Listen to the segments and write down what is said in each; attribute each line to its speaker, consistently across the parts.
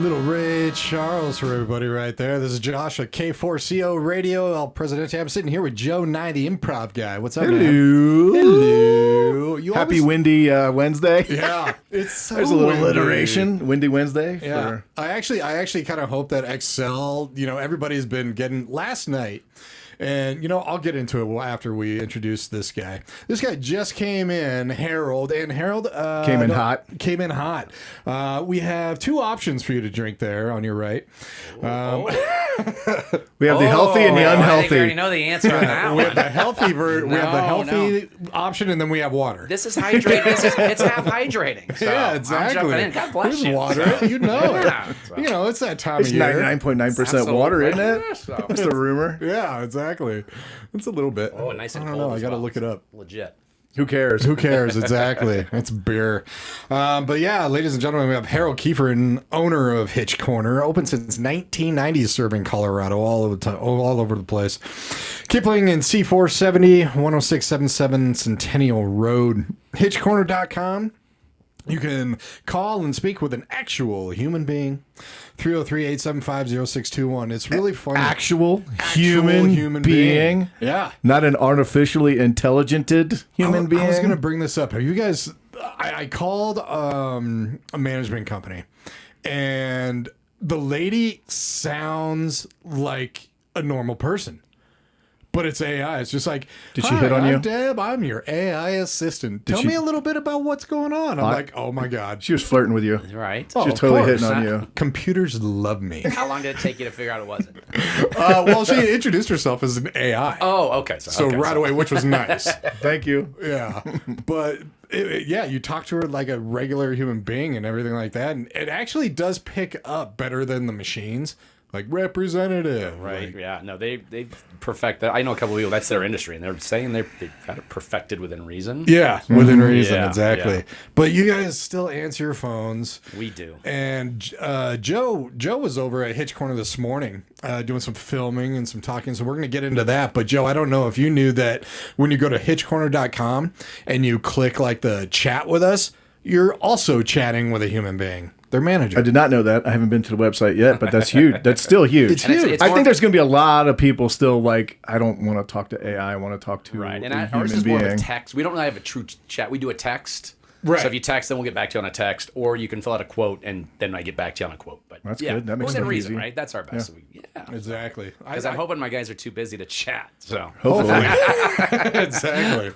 Speaker 1: Little Ray Charles for everybody right there. This is Josh at K4CO Radio, El Presidente. I'm sitting here with Joe Nye, the improv guy. What's up, man? Hello.
Speaker 2: Happy windy Wednesday.
Speaker 1: Yeah, it's so
Speaker 2: There's a little
Speaker 1: windy.
Speaker 2: alliteration. Windy Wednesday.
Speaker 1: Yeah, I actually kind of hope that Excel. Everybody's been getting last night. And, I'll get into it after we introduce this guy. This guy just came in, Harold. And Harold...
Speaker 2: Came in hot.
Speaker 1: Came in hot. We have two options for you to drink there on your right.
Speaker 2: We have the healthy and the
Speaker 3: I think
Speaker 2: unhealthy.
Speaker 3: we already know the answer on that
Speaker 1: We have
Speaker 3: one.
Speaker 1: the healthy we have the healthy option, and then we have water.
Speaker 3: This is hydrating. It's half hydrating. So
Speaker 1: Yeah, exactly.
Speaker 3: I'm jumping in. God bless
Speaker 1: There's
Speaker 3: you.
Speaker 1: water. You know it.
Speaker 3: Yeah, so.
Speaker 1: It's that time
Speaker 2: It's
Speaker 1: of year.
Speaker 2: 99.9% water, isn't it?
Speaker 3: Yeah, so.
Speaker 2: Just a rumor.
Speaker 1: Yeah, exactly. It's a little bit.
Speaker 3: Oh, nice and
Speaker 1: I don't
Speaker 3: cold
Speaker 1: know. I
Speaker 3: as
Speaker 1: got to
Speaker 3: well.
Speaker 1: look it up.
Speaker 3: Legit.
Speaker 2: Who cares?
Speaker 1: Who cares? Exactly. It's beer. But yeah, ladies and gentlemen, we have Harold Kiefer, an owner of Hitch Corner, open since 1990, serving Colorado all over the place. Kipling in C470, 10677 Centennial Road. HitchCorner.com. You can call and speak with an actual human being. 303-875-0621. It's really fun.
Speaker 2: Actual human being.
Speaker 1: Yeah.
Speaker 2: Not an artificially intelligented human being.
Speaker 1: I was going to bring this up. Have you guys... I called a management company, and the lady sounds like a normal person. But it's AI. It's just like,
Speaker 2: Did she hit on
Speaker 1: I'm
Speaker 2: you?
Speaker 1: Deb. I'm your AI assistant. Tell
Speaker 2: she-
Speaker 1: me a little bit about what's going on. I'm like, oh my God.
Speaker 2: She was flirting with you.
Speaker 3: Right.
Speaker 2: She was
Speaker 1: of
Speaker 2: totally
Speaker 1: course.
Speaker 2: hitting on you.
Speaker 1: Computers love me.
Speaker 3: How long did it take you to figure out it wasn't?
Speaker 1: Well, she introduced herself as an AI.
Speaker 3: Oh, okay.
Speaker 1: So
Speaker 3: okay,
Speaker 1: right away, which was nice.
Speaker 2: Thank you.
Speaker 1: Yeah. But you talk to her like a regular human being and everything like that. And it actually does pick up better than the machines. Like representative.
Speaker 3: Right.
Speaker 1: Like,
Speaker 3: Yeah. No, they perfect that. I know a couple of people. That's their industry, and they're saying they've got it perfected within reason.
Speaker 1: yeah, within reason,
Speaker 3: Yeah,
Speaker 1: exactly.
Speaker 3: yeah.
Speaker 1: But you guys still answer your phones.
Speaker 3: We do.
Speaker 1: And Joe was over at Hitch Corner this morning doing some filming and some talking, so we're going to get into that. But Joe, I don't know if you knew that when you go to hitchcorner.com and you click like the chat with us, you're also chatting with a human being, their manager.
Speaker 2: I did not know that. I haven't been to the website yet, but that's huge. That's still huge.
Speaker 1: It's huge.
Speaker 3: it's
Speaker 2: I
Speaker 3: more-
Speaker 2: think there's going to be a lot of people still like, I don't want to talk to AI. I want to talk to
Speaker 3: Right. And
Speaker 2: a
Speaker 3: ours
Speaker 2: human
Speaker 3: is more of a
Speaker 2: being.
Speaker 3: text. We don't really have a true chat. We do a text.
Speaker 1: Right.
Speaker 3: So if you text, then we'll get back to you on a text, or you can fill out a quote, and then I get back to you on a quote. But
Speaker 2: That's
Speaker 3: yeah,
Speaker 2: good. That makes
Speaker 3: within
Speaker 2: life
Speaker 3: reason,
Speaker 2: easy.
Speaker 3: right? That's our best. Yeah.
Speaker 1: Exactly.
Speaker 3: Because I'm hoping my guys are too busy to chat. So
Speaker 2: Hopefully.
Speaker 1: Exactly.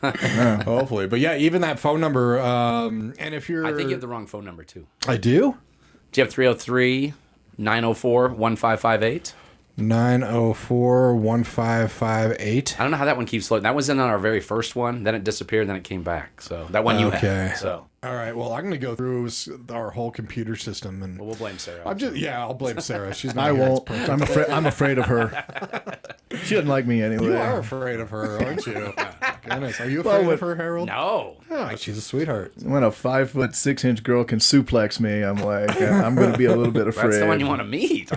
Speaker 1: Hopefully. But yeah, even that phone number, and if you're...
Speaker 3: I think you have the wrong phone number too.
Speaker 1: I do?
Speaker 3: Do you have 303-904-1558?
Speaker 1: 904-1558.
Speaker 3: I don't know how that one keeps floating. That was in our very first one. Then it disappeared. Then it came back. So that one you
Speaker 1: Okay.
Speaker 3: had. So
Speaker 1: All right. Well, I'm going to go through our whole computer system, and
Speaker 3: we'll blame Sarah.
Speaker 1: I'll blame Sarah. She's not
Speaker 2: I
Speaker 1: here. It's
Speaker 2: won't.
Speaker 1: perfect.
Speaker 2: I'm afraid of her. She doesn't like me anyway.
Speaker 1: You are afraid of her, aren't you? Goodness. Are you afraid of her, Harold?
Speaker 3: No.
Speaker 1: Oh, she's a sweetheart.
Speaker 2: When a 5'6" girl can suplex me, I'm like, I'm going to be a little bit afraid.
Speaker 3: That's the one you want to meet.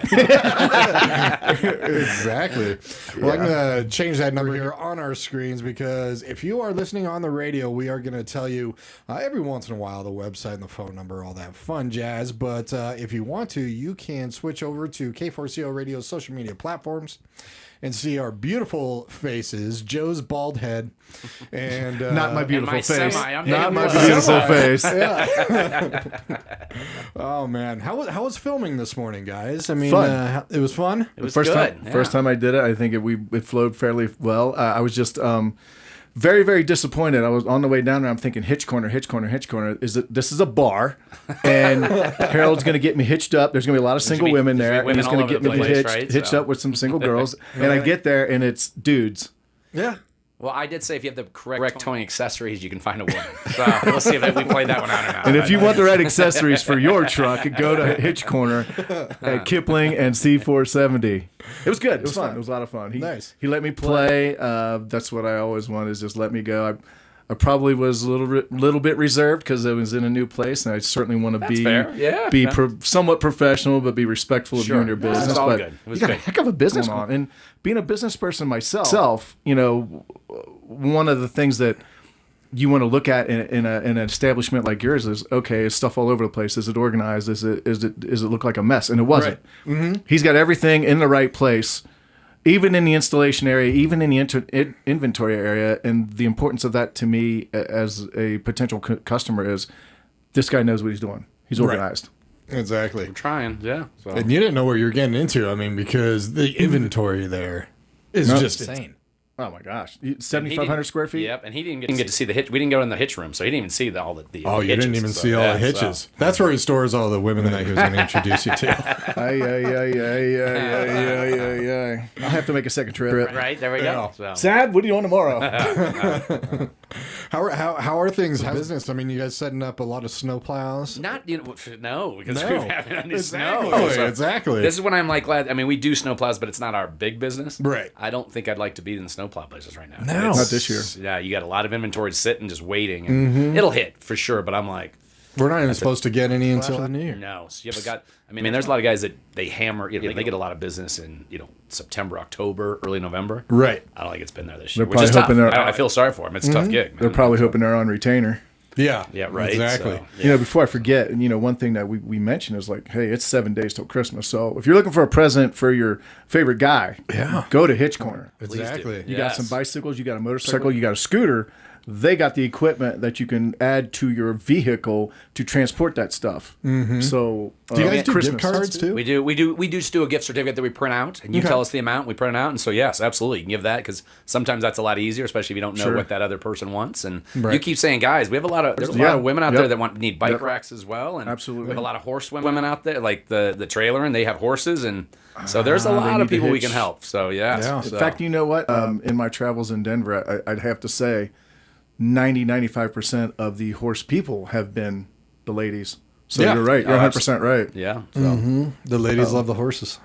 Speaker 1: Exactly. Well, I'm going to change that number here on our screens, because if you are listening on the radio, we are going to tell you every once in a while the website and the phone number, all that fun jazz. But if you want to, you can switch over to K4CO Radio's social media platforms and see our beautiful faces, Joe's bald head, and
Speaker 2: Not my beautiful
Speaker 3: my
Speaker 2: face.
Speaker 3: semi, I'm
Speaker 2: Not my
Speaker 3: getting
Speaker 2: beautiful
Speaker 3: close.
Speaker 2: face.
Speaker 1: Oh man, how was filming this morning, guys? I mean,
Speaker 2: Fun.
Speaker 1: It was fun.
Speaker 3: It was
Speaker 2: First
Speaker 3: good.
Speaker 2: time, first time I did it, I think it flowed fairly well. I was just very, very disappointed. I was on the way down there. I'm thinking Hitch Corner, Hitch Corner, Hitch Corner. This is a bar, and Harold's going to get me hitched up. There's going to be a lot of single
Speaker 3: gonna be-
Speaker 2: women
Speaker 3: there's
Speaker 2: there,
Speaker 3: gonna
Speaker 2: and
Speaker 3: be
Speaker 2: he's
Speaker 3: women
Speaker 2: going to
Speaker 3: all
Speaker 2: get
Speaker 3: over
Speaker 2: me
Speaker 3: the place,
Speaker 2: hitched,
Speaker 3: right?
Speaker 2: hitched
Speaker 3: So-
Speaker 2: up with some single girls. And I get there, and it's dudes.
Speaker 1: Yeah.
Speaker 3: Well, I did say if you have the correct towing accessories, you can find a woman. So we'll see if we played that one out or not.
Speaker 2: And if you want the right accessories for your truck, go to Hitch Corner at Kipling and C470. It was good. It was fun. It was a lot of fun.
Speaker 1: Nice.
Speaker 2: He let me play. That's what I always want, is just let me go. I probably was a little bit reserved because I was in a new place, and I certainly want to be
Speaker 3: fair. Yeah,
Speaker 2: be
Speaker 3: yeah.
Speaker 2: somewhat professional, but be respectful of you
Speaker 3: Sure.
Speaker 2: and your
Speaker 3: No,
Speaker 2: business.
Speaker 3: it's all
Speaker 2: but
Speaker 3: good. It was
Speaker 2: you got a
Speaker 3: good.
Speaker 2: heck of a business going on, and being a business person myself, one of the things that you want to look at in an establishment like yours is, okay, is stuff all over the place? Is it organized? Does it look like a mess? And it wasn't.
Speaker 1: Right. Mm-hmm.
Speaker 2: He's got everything in the right place, even in the installation area, even in the inventory area. And the importance of that to me as a potential customer is this guy knows what he's doing. He's organized.
Speaker 1: Right. Exactly.
Speaker 3: We're trying, yeah. So.
Speaker 1: And you didn't know what you were getting into. I mean, because the inventory there is just insane.
Speaker 2: Oh my gosh, 7,500 square feet.
Speaker 3: Yep, and he didn't get to see the hitch. We didn't go in the hitch room, so he didn't even see all the
Speaker 1: Oh, you
Speaker 3: hitches,
Speaker 1: didn't even
Speaker 3: so,
Speaker 1: see all
Speaker 3: yeah,
Speaker 1: the hitches.
Speaker 3: So.
Speaker 1: That's where he stores all the women that he was going to introduce you to.
Speaker 2: I'll have to make a second trip.
Speaker 3: Right, there we go. So.
Speaker 2: Sad, what are you on tomorrow?
Speaker 1: How are things in business? I mean, you guys setting up a lot of snow plows?
Speaker 3: Not no, because
Speaker 1: No.
Speaker 3: we haven't had any
Speaker 1: Exactly.
Speaker 3: snow. So
Speaker 1: Exactly.
Speaker 3: This is when I'm like glad. I mean, we do snow plows, but it's not our big business.
Speaker 1: Right.
Speaker 3: I don't think I'd like to be in the snow plow business right now.
Speaker 1: No.
Speaker 2: Not this year.
Speaker 3: Yeah, you got a lot of inventory sitting, just waiting. And It'll hit for sure, but I'm like,
Speaker 1: We're not even supposed to get any until the new year.
Speaker 3: no. So you have got. I mean, there's a lot of guys that they hammer. They get a lot of business in September, October, early November.
Speaker 1: Right.
Speaker 3: I don't think it's been there this year.
Speaker 2: They're
Speaker 3: Which is
Speaker 2: probably
Speaker 3: tough.
Speaker 2: hoping they're-
Speaker 3: I feel sorry for them. It's a tough gig. Man.
Speaker 2: They're probably hoping they're on retainer.
Speaker 1: Yeah.
Speaker 3: Yeah, right.
Speaker 1: Exactly.
Speaker 3: So,
Speaker 2: Before I forget, one thing that we mentioned is like, hey, it's 7 days till Christmas. So if you're looking for a present for your favorite guy, go to Hitch Corner.
Speaker 1: Exactly.
Speaker 2: You got some bicycles, you got a motorcycle, you got a scooter. They got the equipment that you can add to your vehicle to transport that stuff. Mm-hmm. So
Speaker 1: Do you guys do
Speaker 2: Christmas
Speaker 1: gift cards too?
Speaker 3: We just do a gift certificate that we print out, and you tell us the amount, we print it out, and so yes, absolutely, you can give that because sometimes that's a lot easier, especially if you don't know what that other person wants. And you keep saying, guys, we have there's a lot of women out there that need bike racks as well, and
Speaker 2: absolutely,
Speaker 3: we have a lot of horse women out there, like the trailer, and they have horses, and so there's a lot of people we can help. So
Speaker 1: Yeah.
Speaker 2: In fact, you know what? In my travels in Denver, I'd have to say 95% of the horse people have been the ladies. So you're right. You're 100% right.
Speaker 3: Yeah. So.
Speaker 1: The ladies love the horses.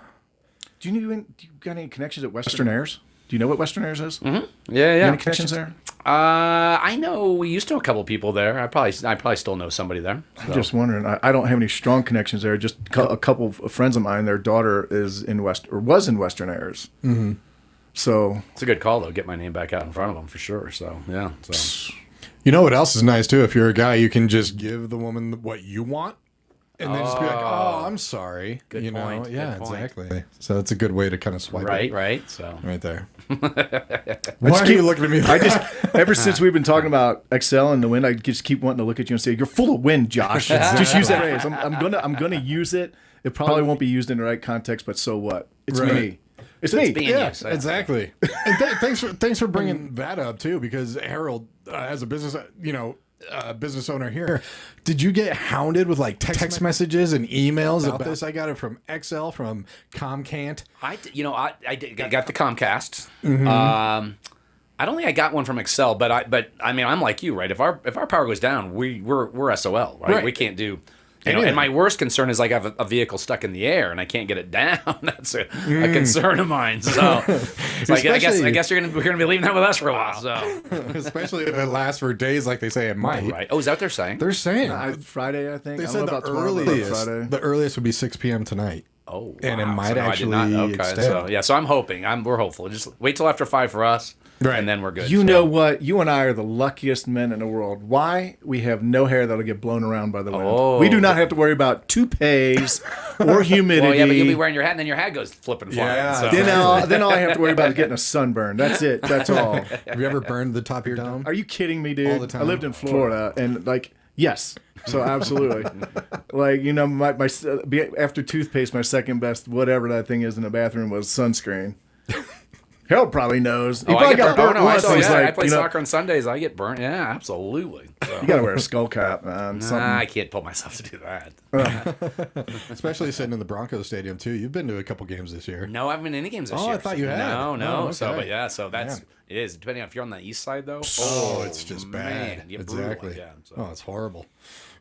Speaker 2: Do you got any connections at Western Airs? Do you know what Western Airs is?
Speaker 3: Mm-hmm. Yeah.
Speaker 2: Any connections there?
Speaker 3: I know we used to know a couple people there. I probably still know somebody there. So.
Speaker 2: I'm just wondering. I don't have any strong connections there. Just a couple of friends of mine. Their daughter was in Western Airs. Mm-hmm. So
Speaker 3: it's a good call though. Get my name back out in front of them for sure. So yeah. So.
Speaker 1: You know what else is nice too? If you're a guy, you can just give the woman what you want, and then just be like, "Oh, I'm sorry."
Speaker 3: Good point.
Speaker 1: Yeah,
Speaker 3: Good point.
Speaker 1: exactly. So that's a good way to kind of swipe it.
Speaker 3: Right. So
Speaker 1: Right there. Why are you looking at me?
Speaker 2: I just ever since we've been talking about Excel and the wind, I just keep wanting to look at you and say, "You're full of wind, Josh." Just use that phrase. I'm gonna use it. It probably won't be used in the right context, but so what? It's me. It's me.
Speaker 3: being
Speaker 1: Yeah,
Speaker 3: used.
Speaker 1: exactly. And thanks for bringing that up too, because Harold, as a business, business owner here, did you get hounded with like text messages and emails about this? I got it from XL, from Comcant.
Speaker 3: I got the Comcast. I don't think I got one from Excel, but I mean I'm like you, right? If our power goes down, we're SOL, right? We can't do. And my worst concern is like I have a vehicle stuck in the air and I can't get it down. That's a concern of mine. So it's like I guess we're gonna be leaving that with us for a while. So
Speaker 1: Especially if it lasts for days, like they say it might.
Speaker 3: right. Oh, is that what they're saying?
Speaker 1: They're saying
Speaker 2: Friday, I think.
Speaker 1: they
Speaker 2: I don't
Speaker 1: said
Speaker 2: know
Speaker 1: the
Speaker 2: about tomorrow, but
Speaker 1: earliest. The earliest would be 6 p.m. tonight.
Speaker 3: Oh, wow.
Speaker 1: And it might
Speaker 3: So no, I did not.
Speaker 1: actually
Speaker 3: Okay,
Speaker 1: extend.
Speaker 3: so I'm hoping. We're hopeful. Just wait till after 5 for us,
Speaker 1: Right.
Speaker 3: and then we're good.
Speaker 2: You know what? You and I are the luckiest men in the world. Why? We have no hair that'll get blown around by the wind.
Speaker 3: Oh.
Speaker 2: We do not have to worry about toupees or humidity.
Speaker 3: Well, yeah, but you'll be wearing your hat, and then your hat goes flipping flying.
Speaker 1: Yeah.
Speaker 3: So.
Speaker 2: Then all I have to worry about is getting a sunburn. That's it. That's all.
Speaker 1: Have you ever burned the top of your dome?
Speaker 2: Are you kidding me, dude?
Speaker 1: All the time.
Speaker 2: I lived in Florida, and yes. So absolutely, my after toothpaste, my second best whatever that thing is in the bathroom was sunscreen. Harold probably knows. He probably got burnt once.
Speaker 3: I play soccer on Sundays. I get burnt. Yeah, absolutely. So.
Speaker 2: You got to wear a skull cap, man.
Speaker 3: Nah, I can't pull myself to do that.
Speaker 1: Especially sitting in the Broncos stadium too. You've been to a couple games this year.
Speaker 3: No, I haven't been to any games this year.
Speaker 1: I thought you had.
Speaker 3: No.
Speaker 1: Oh, okay.
Speaker 3: So, but yeah, so it is. Depending on if you're on the east side though.
Speaker 1: Oh, it's just
Speaker 3: man,
Speaker 1: bad.
Speaker 3: you get
Speaker 1: Exactly.
Speaker 3: brutal, yeah, so.
Speaker 1: Oh, it's horrible,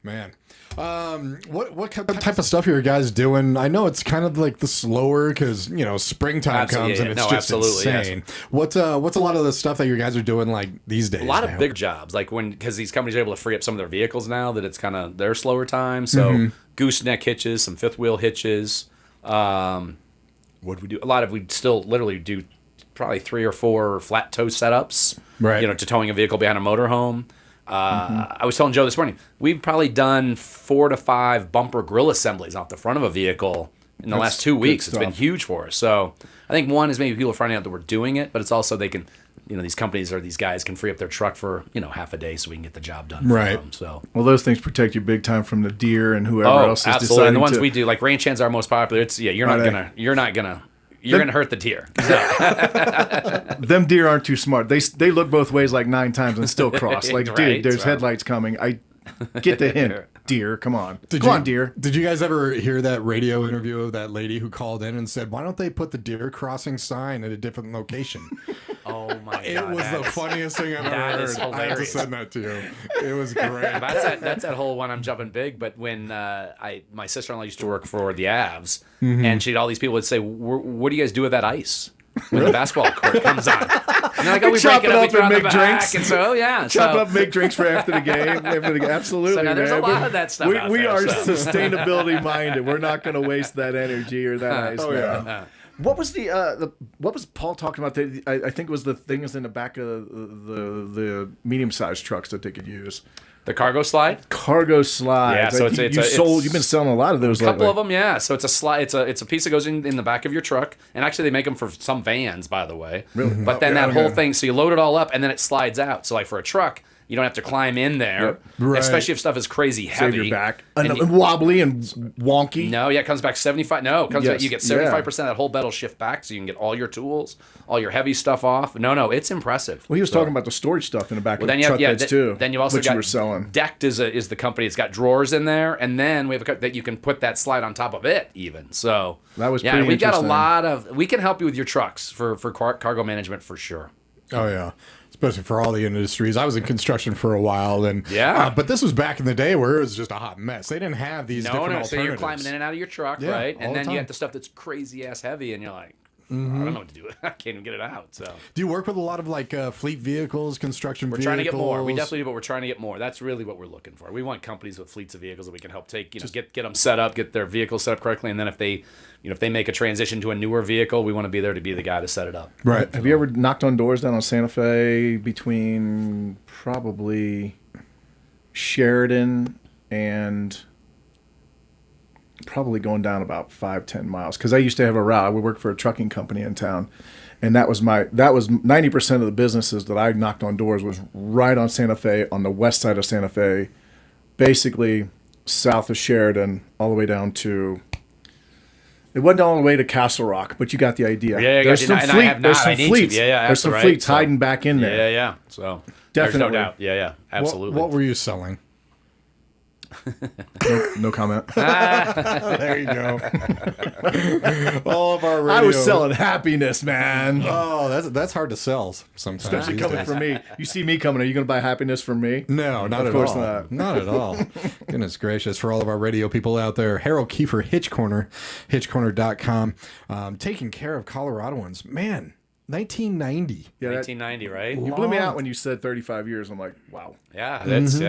Speaker 1: man. What type of stuff are you guys doing? I know it's kind of like the slower because springtime comes and it's just insane. Yes. What's a lot of the stuff that you guys are doing like these days?
Speaker 3: A lot of big jobs, like because these companies are able to free up some of their vehicles now that it's kind of their slower time. So gooseneck hitches, some fifth wheel hitches. What do we do? We still literally do probably 3 or 4 flat tow setups.
Speaker 1: Right.
Speaker 3: To towing a vehicle behind a motorhome. I was telling Joe this morning, we've probably done 4 to 5 bumper grill assemblies off the front of a vehicle in the last 2 weeks. It's been huge for us. So I think one is maybe people are finding out that we're doing it, but it's also they can, these companies or these guys can free up their truck for, half a day so we can get the job done for them. So,
Speaker 2: well, those things protect you big time from the deer and whoever else is
Speaker 3: absolutely. And the ones
Speaker 2: to...
Speaker 3: we do, like ranch hands are most popular. It's you're gonna hurt the deer. So.
Speaker 2: Them deer aren't too smart. They look both ways like 9 times and still cross. Like, dude, there's headlights coming. I get the hint. Deer, come on. Come on, deer.
Speaker 1: Did you guys ever hear that radio interview of that lady who called in and said, why don't they put the deer crossing sign at a different location?
Speaker 3: Oh my God.
Speaker 1: It was the funniest thing I've ever heard. I had to send that to you. It was great.
Speaker 3: That's that whole one I'm jumping big. But when my sister-in-law used to work for the Avs, and all these people would say, what do you guys do with that ice when the basketball court comes on? And they're like, we break it up, we throw it in the back. And so,
Speaker 2: chop up, make drinks for after the game. Absolutely,
Speaker 3: so now there's a lot of that stuff
Speaker 2: we are sustainability minded. We're not going to waste that energy or that ice. What was what was Paul talking about? I think it was the things in the back of the medium-sized trucks that they could use.
Speaker 3: The cargo slide?
Speaker 2: Cargo slide.
Speaker 3: Yeah, so
Speaker 2: you've been selling a lot of those.
Speaker 3: A couple of them, yeah. So it's a slide. It's a piece that goes in the back of your truck, and actually they make them for some vans, by the way.
Speaker 2: Really?
Speaker 3: But then whole thing, so you load it all up, and then it slides out. So like for a truck, you don't have to climb in there, especially if stuff is crazy heavy.
Speaker 2: Save your back. And wobbly and wonky.
Speaker 3: No, it comes back 75. No, it comes back. You get 75% of that whole bed will shift back, so you can get all your tools, all your heavy stuff off. No, it's impressive.
Speaker 2: Well, he was talking about the storage stuff in the back of the truck beds too.
Speaker 3: Then you've also got
Speaker 2: you were selling.
Speaker 3: Decked is the company. It's got drawers in there, and then we have that you can put that slide on top of it even. So
Speaker 2: that was pretty
Speaker 3: we got a
Speaker 2: interesting.
Speaker 3: lot of. We can help you with your trucks for cargo management for sure.
Speaker 1: Oh yeah. Especially for all the industries. I was in construction for a while, and but this was back in the day where it was just a hot mess. They didn't have these different alternatives.
Speaker 3: So you're climbing in and out of your truck, right? And then you get the stuff that's crazy ass heavy, and you're like, I don't know what to do with it. I can't even get it out. So,
Speaker 1: do you work with a lot of like fleet vehicles, construction vehicles?
Speaker 3: We're trying to get more. We definitely do, but we're trying to get more. That's really what we're looking for. We want companies with fleets of vehicles that we can help take, get them set up, get their vehicles set up correctly, and then if they make a transition to a newer vehicle, we want to be there to be the guy to set it up.
Speaker 2: Right. Have you ever knocked on doors down on Santa Fe between probably Sheridan and probably going down about 5-10 miles? Because I used to have a route. I would work for a trucking company in town, and that was 90% of the businesses that I knocked on doors was right on Santa Fe, on the west side of Santa Fe, basically south of Sheridan, all the way down to. It wasn't all the way to Castle Rock, but you got the idea.
Speaker 3: Yeah,
Speaker 2: there's some fleets. There's some fleets hiding back in there.
Speaker 3: Yeah. So
Speaker 2: definitely,
Speaker 3: there's no doubt. Yeah, absolutely.
Speaker 1: What were you selling?
Speaker 2: No comment.
Speaker 1: There you go. All of our radio.
Speaker 2: I was selling happiness, man.
Speaker 1: Oh, that's hard to sell sometimes.
Speaker 2: Especially coming from me. You see me coming. Are you going to buy happiness from me?
Speaker 1: No, not at all. Of course not. Not at all. Goodness gracious. For all of our radio people out there, Harold Kiefer, Hitch Corner, hitchcorner.com. Taking care of Coloradoans. Man. 1990.
Speaker 3: Yeah, 1990, right?
Speaker 2: You blew me out when you said 35 years. I'm like, wow.
Speaker 3: Yeah, that's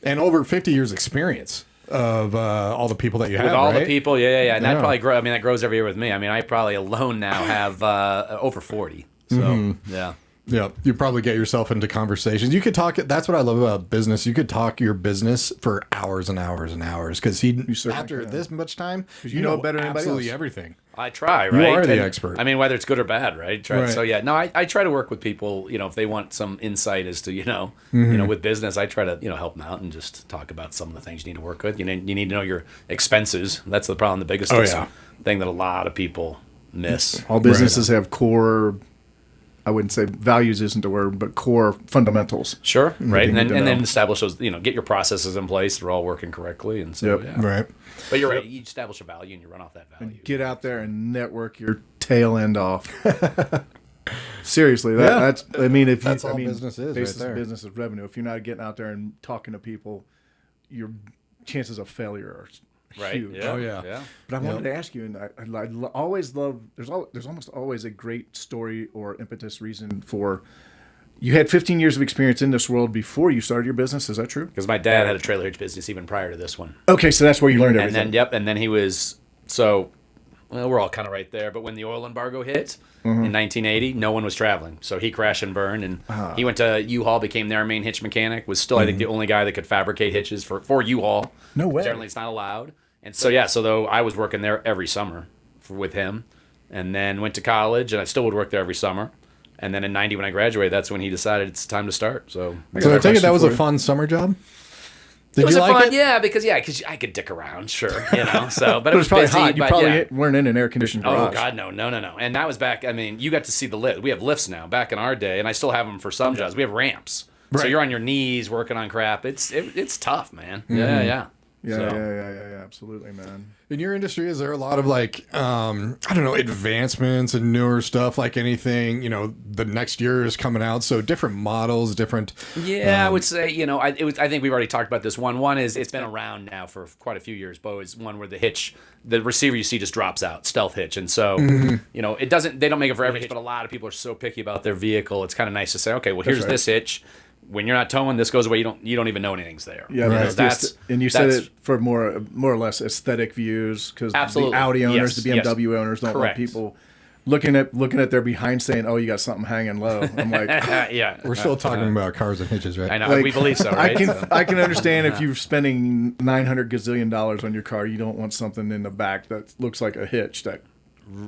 Speaker 1: And over 50 years experience of all the people that you have,
Speaker 3: with all
Speaker 1: right?
Speaker 3: the people, and that probably grows. I mean, that grows every year with me. I mean, I probably alone now have over 40. So
Speaker 1: Yeah, you probably get yourself into conversations. You could talk. That's what I love about business. You could talk your business for hours and hours and hours because after this much time, you know better than anybody else. Everything.
Speaker 3: I try, right?
Speaker 1: You are the expert.
Speaker 3: I mean, whether it's good or bad, right? So I try to work with people. If they want some insight as to with business, I try to help them out and just talk about some of the things you need to work with. You need to know your expenses. That's the problem. The biggest thing that a lot of people miss.
Speaker 2: All businesses have core. I wouldn't say values isn't the word, but core fundamentals.
Speaker 3: Sure, right, and then establish those. Get your processes in place. They're all working correctly, and so
Speaker 1: right.
Speaker 3: But you're right. You establish a value and you run off that value.
Speaker 2: And get out there and network your tail end off. Seriously, that's. I mean, if
Speaker 1: that's all business is.
Speaker 2: Business,
Speaker 1: right there.
Speaker 2: Business is revenue. If you're not getting out there and talking to people, your chances of failure are huge.
Speaker 3: Yeah.
Speaker 1: Oh yeah.
Speaker 2: But I wanted to ask you, and I always love. There's almost always a great story or impetus reason for. You had 15 years of experience in this world before you started your business. Is that true?
Speaker 3: Because my dad had a trailer hitch business even prior to this one.
Speaker 2: Okay, so that's where you learned everything.
Speaker 3: And then he was well, we're all kind of right there. But when the oil embargo hit in 1980, no one was traveling, so he crashed and burned, and he went to U-Haul, became their main hitch mechanic. Was still, I think, the only guy that could fabricate hitches for U-Haul.
Speaker 2: No way.
Speaker 3: Generally, it's not allowed. And so though I was working there every summer with him, and then went to college, and I still would work there every summer. And then in '90, when I graduated, that's when he decided it's time to start. So
Speaker 1: I take it that was a fun summer job.
Speaker 3: It was fun, yeah, because I could dick around, sure, So, but it was
Speaker 2: probably
Speaker 3: busy.
Speaker 2: hot. You
Speaker 3: but,
Speaker 2: probably weren't in an air conditioned garage.
Speaker 3: Oh God, no. And that was back. I mean, you got to see the lift. We have lifts now. Back in our day, and I still have them for some jobs. We have ramps, so you're on your knees working on crap. It's tough, man. Yeah.
Speaker 2: Yeah, absolutely, man.
Speaker 1: In your industry, is there a lot of like, I don't know, advancements and newer stuff, like anything, the next year is coming out, so different models, different...
Speaker 3: Yeah, I would say, I think we've already talked about this one. One is, it's been around now for quite a few years, Bo, is one where the receiver you see just drops out, stealth hitch, and so, they don't make it for every hitch, but a lot of people are so picky about their vehicle, it's kind of nice to say, okay, well, here's this hitch. When you're not towing, this goes away. You don't even know anything's there.
Speaker 2: Yeah, right. And you said it for more or less aesthetic views, because the Audi owners, the BMW owners don't want people looking at their behind saying, "Oh, you got something hanging low." I'm like,
Speaker 3: yeah,
Speaker 1: we're still talking about cars and hitches, right?
Speaker 3: I know, we believe so. Right?
Speaker 2: I can understand if you're spending $900 gazillion on your car, you don't want something in the back that looks like a hitch that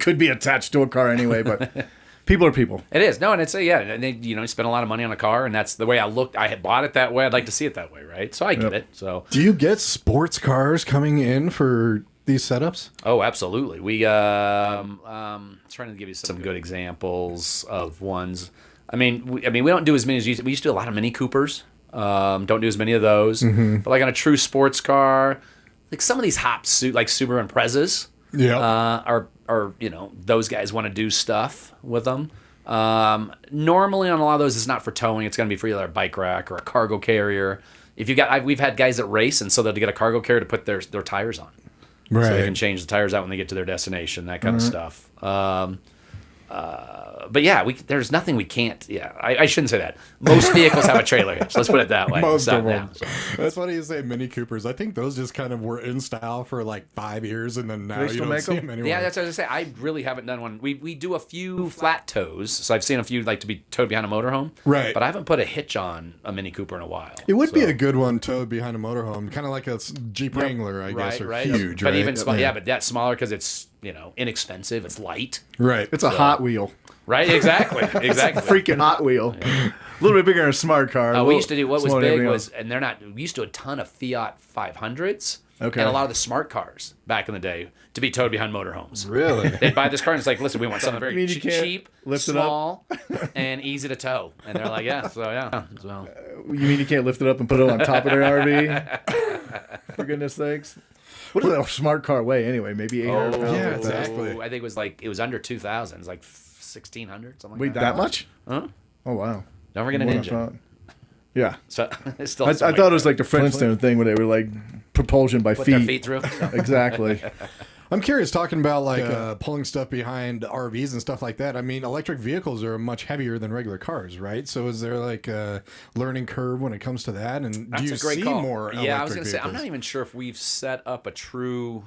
Speaker 2: could be attached to a car anyway, but. People are people.
Speaker 3: It is. No, and it's and they spend a lot of money on a car, and that's the way I looked. I had bought it that way. I'd like to see it that way, right? So I get it. So
Speaker 1: do you get sports cars coming in for these setups?
Speaker 3: Oh, absolutely. We trying to give you some good examples of ones. I mean, we don't do as many as we used to do a lot of Mini Coopers. Don't do as many of those. But like on a true sports car, like some of these like Subaru Imprezas.
Speaker 1: Yeah.
Speaker 3: Or those guys want to do stuff with them. Normally on a lot of those, it's not for towing. It's going to be for either a bike rack or a cargo carrier. We've had guys that race, and so they'll get a cargo carrier to put their tires on,
Speaker 1: right?
Speaker 3: So they can change the tires out when they get to their destination, that kind of stuff. But yeah, there's nothing we can't. Yeah, I shouldn't say that. Most vehicles have a trailer hitch. Let's put it that way.
Speaker 1: Most of them. That's funny you say Mini Coopers. I think those just kind of were in style for like 5 years, and then now you don't see them anymore.
Speaker 3: Yeah, that's what I was going to say. I really haven't done one. We do a few flat tows, so I've seen a few like to be towed behind a motorhome.
Speaker 1: Right.
Speaker 3: But I haven't put a hitch on a Mini Cooper in a while.
Speaker 1: It would be a good one towed behind a motorhome, kind of like a Jeep Wrangler, I guess, or huge.
Speaker 3: But
Speaker 1: right?
Speaker 3: even small, but that's smaller because it's inexpensive. It's light.
Speaker 1: Right.
Speaker 2: It's a Hot Wheel.
Speaker 3: Right, exactly.
Speaker 2: Freaking Hot Wheel. A little bit bigger than a smart car.
Speaker 3: We used to do what was big was, and they're not. We used to do a ton of Fiat 500s.
Speaker 2: Okay.
Speaker 3: And a lot of the smart cars back in the day to be towed behind motorhomes.
Speaker 1: Really?
Speaker 3: They'd buy this car and it's like, listen, we want something very cheap,
Speaker 2: lift
Speaker 3: small, and easy to tow. And they're like, yeah. So.
Speaker 2: You mean you can't lift it up and put it on top of their RV? For goodness sakes. What does a smart car weigh anyway? Maybe 800 pounds?
Speaker 1: Yeah, exactly.
Speaker 3: I think it was under 2,000. It was like 1,600, something like
Speaker 2: Wait,
Speaker 3: that.
Speaker 2: that much?
Speaker 3: Huh?
Speaker 2: Oh, wow.
Speaker 3: Don't forget an engine.
Speaker 2: Yeah.
Speaker 3: So it's still.
Speaker 2: I thought it was like the Flintstone thing where they were like propulsion by
Speaker 3: Put
Speaker 2: feet.
Speaker 3: their feet through.
Speaker 2: Exactly.
Speaker 1: I'm curious, talking about like pulling stuff behind RVs and stuff like that. I mean, electric vehicles are much heavier than regular cars, right? So is there like a learning curve when it comes to that? And do you see more electric
Speaker 3: Yeah, I was going to say, I'm
Speaker 1: vehicles?
Speaker 3: not even sure if we've set up a true...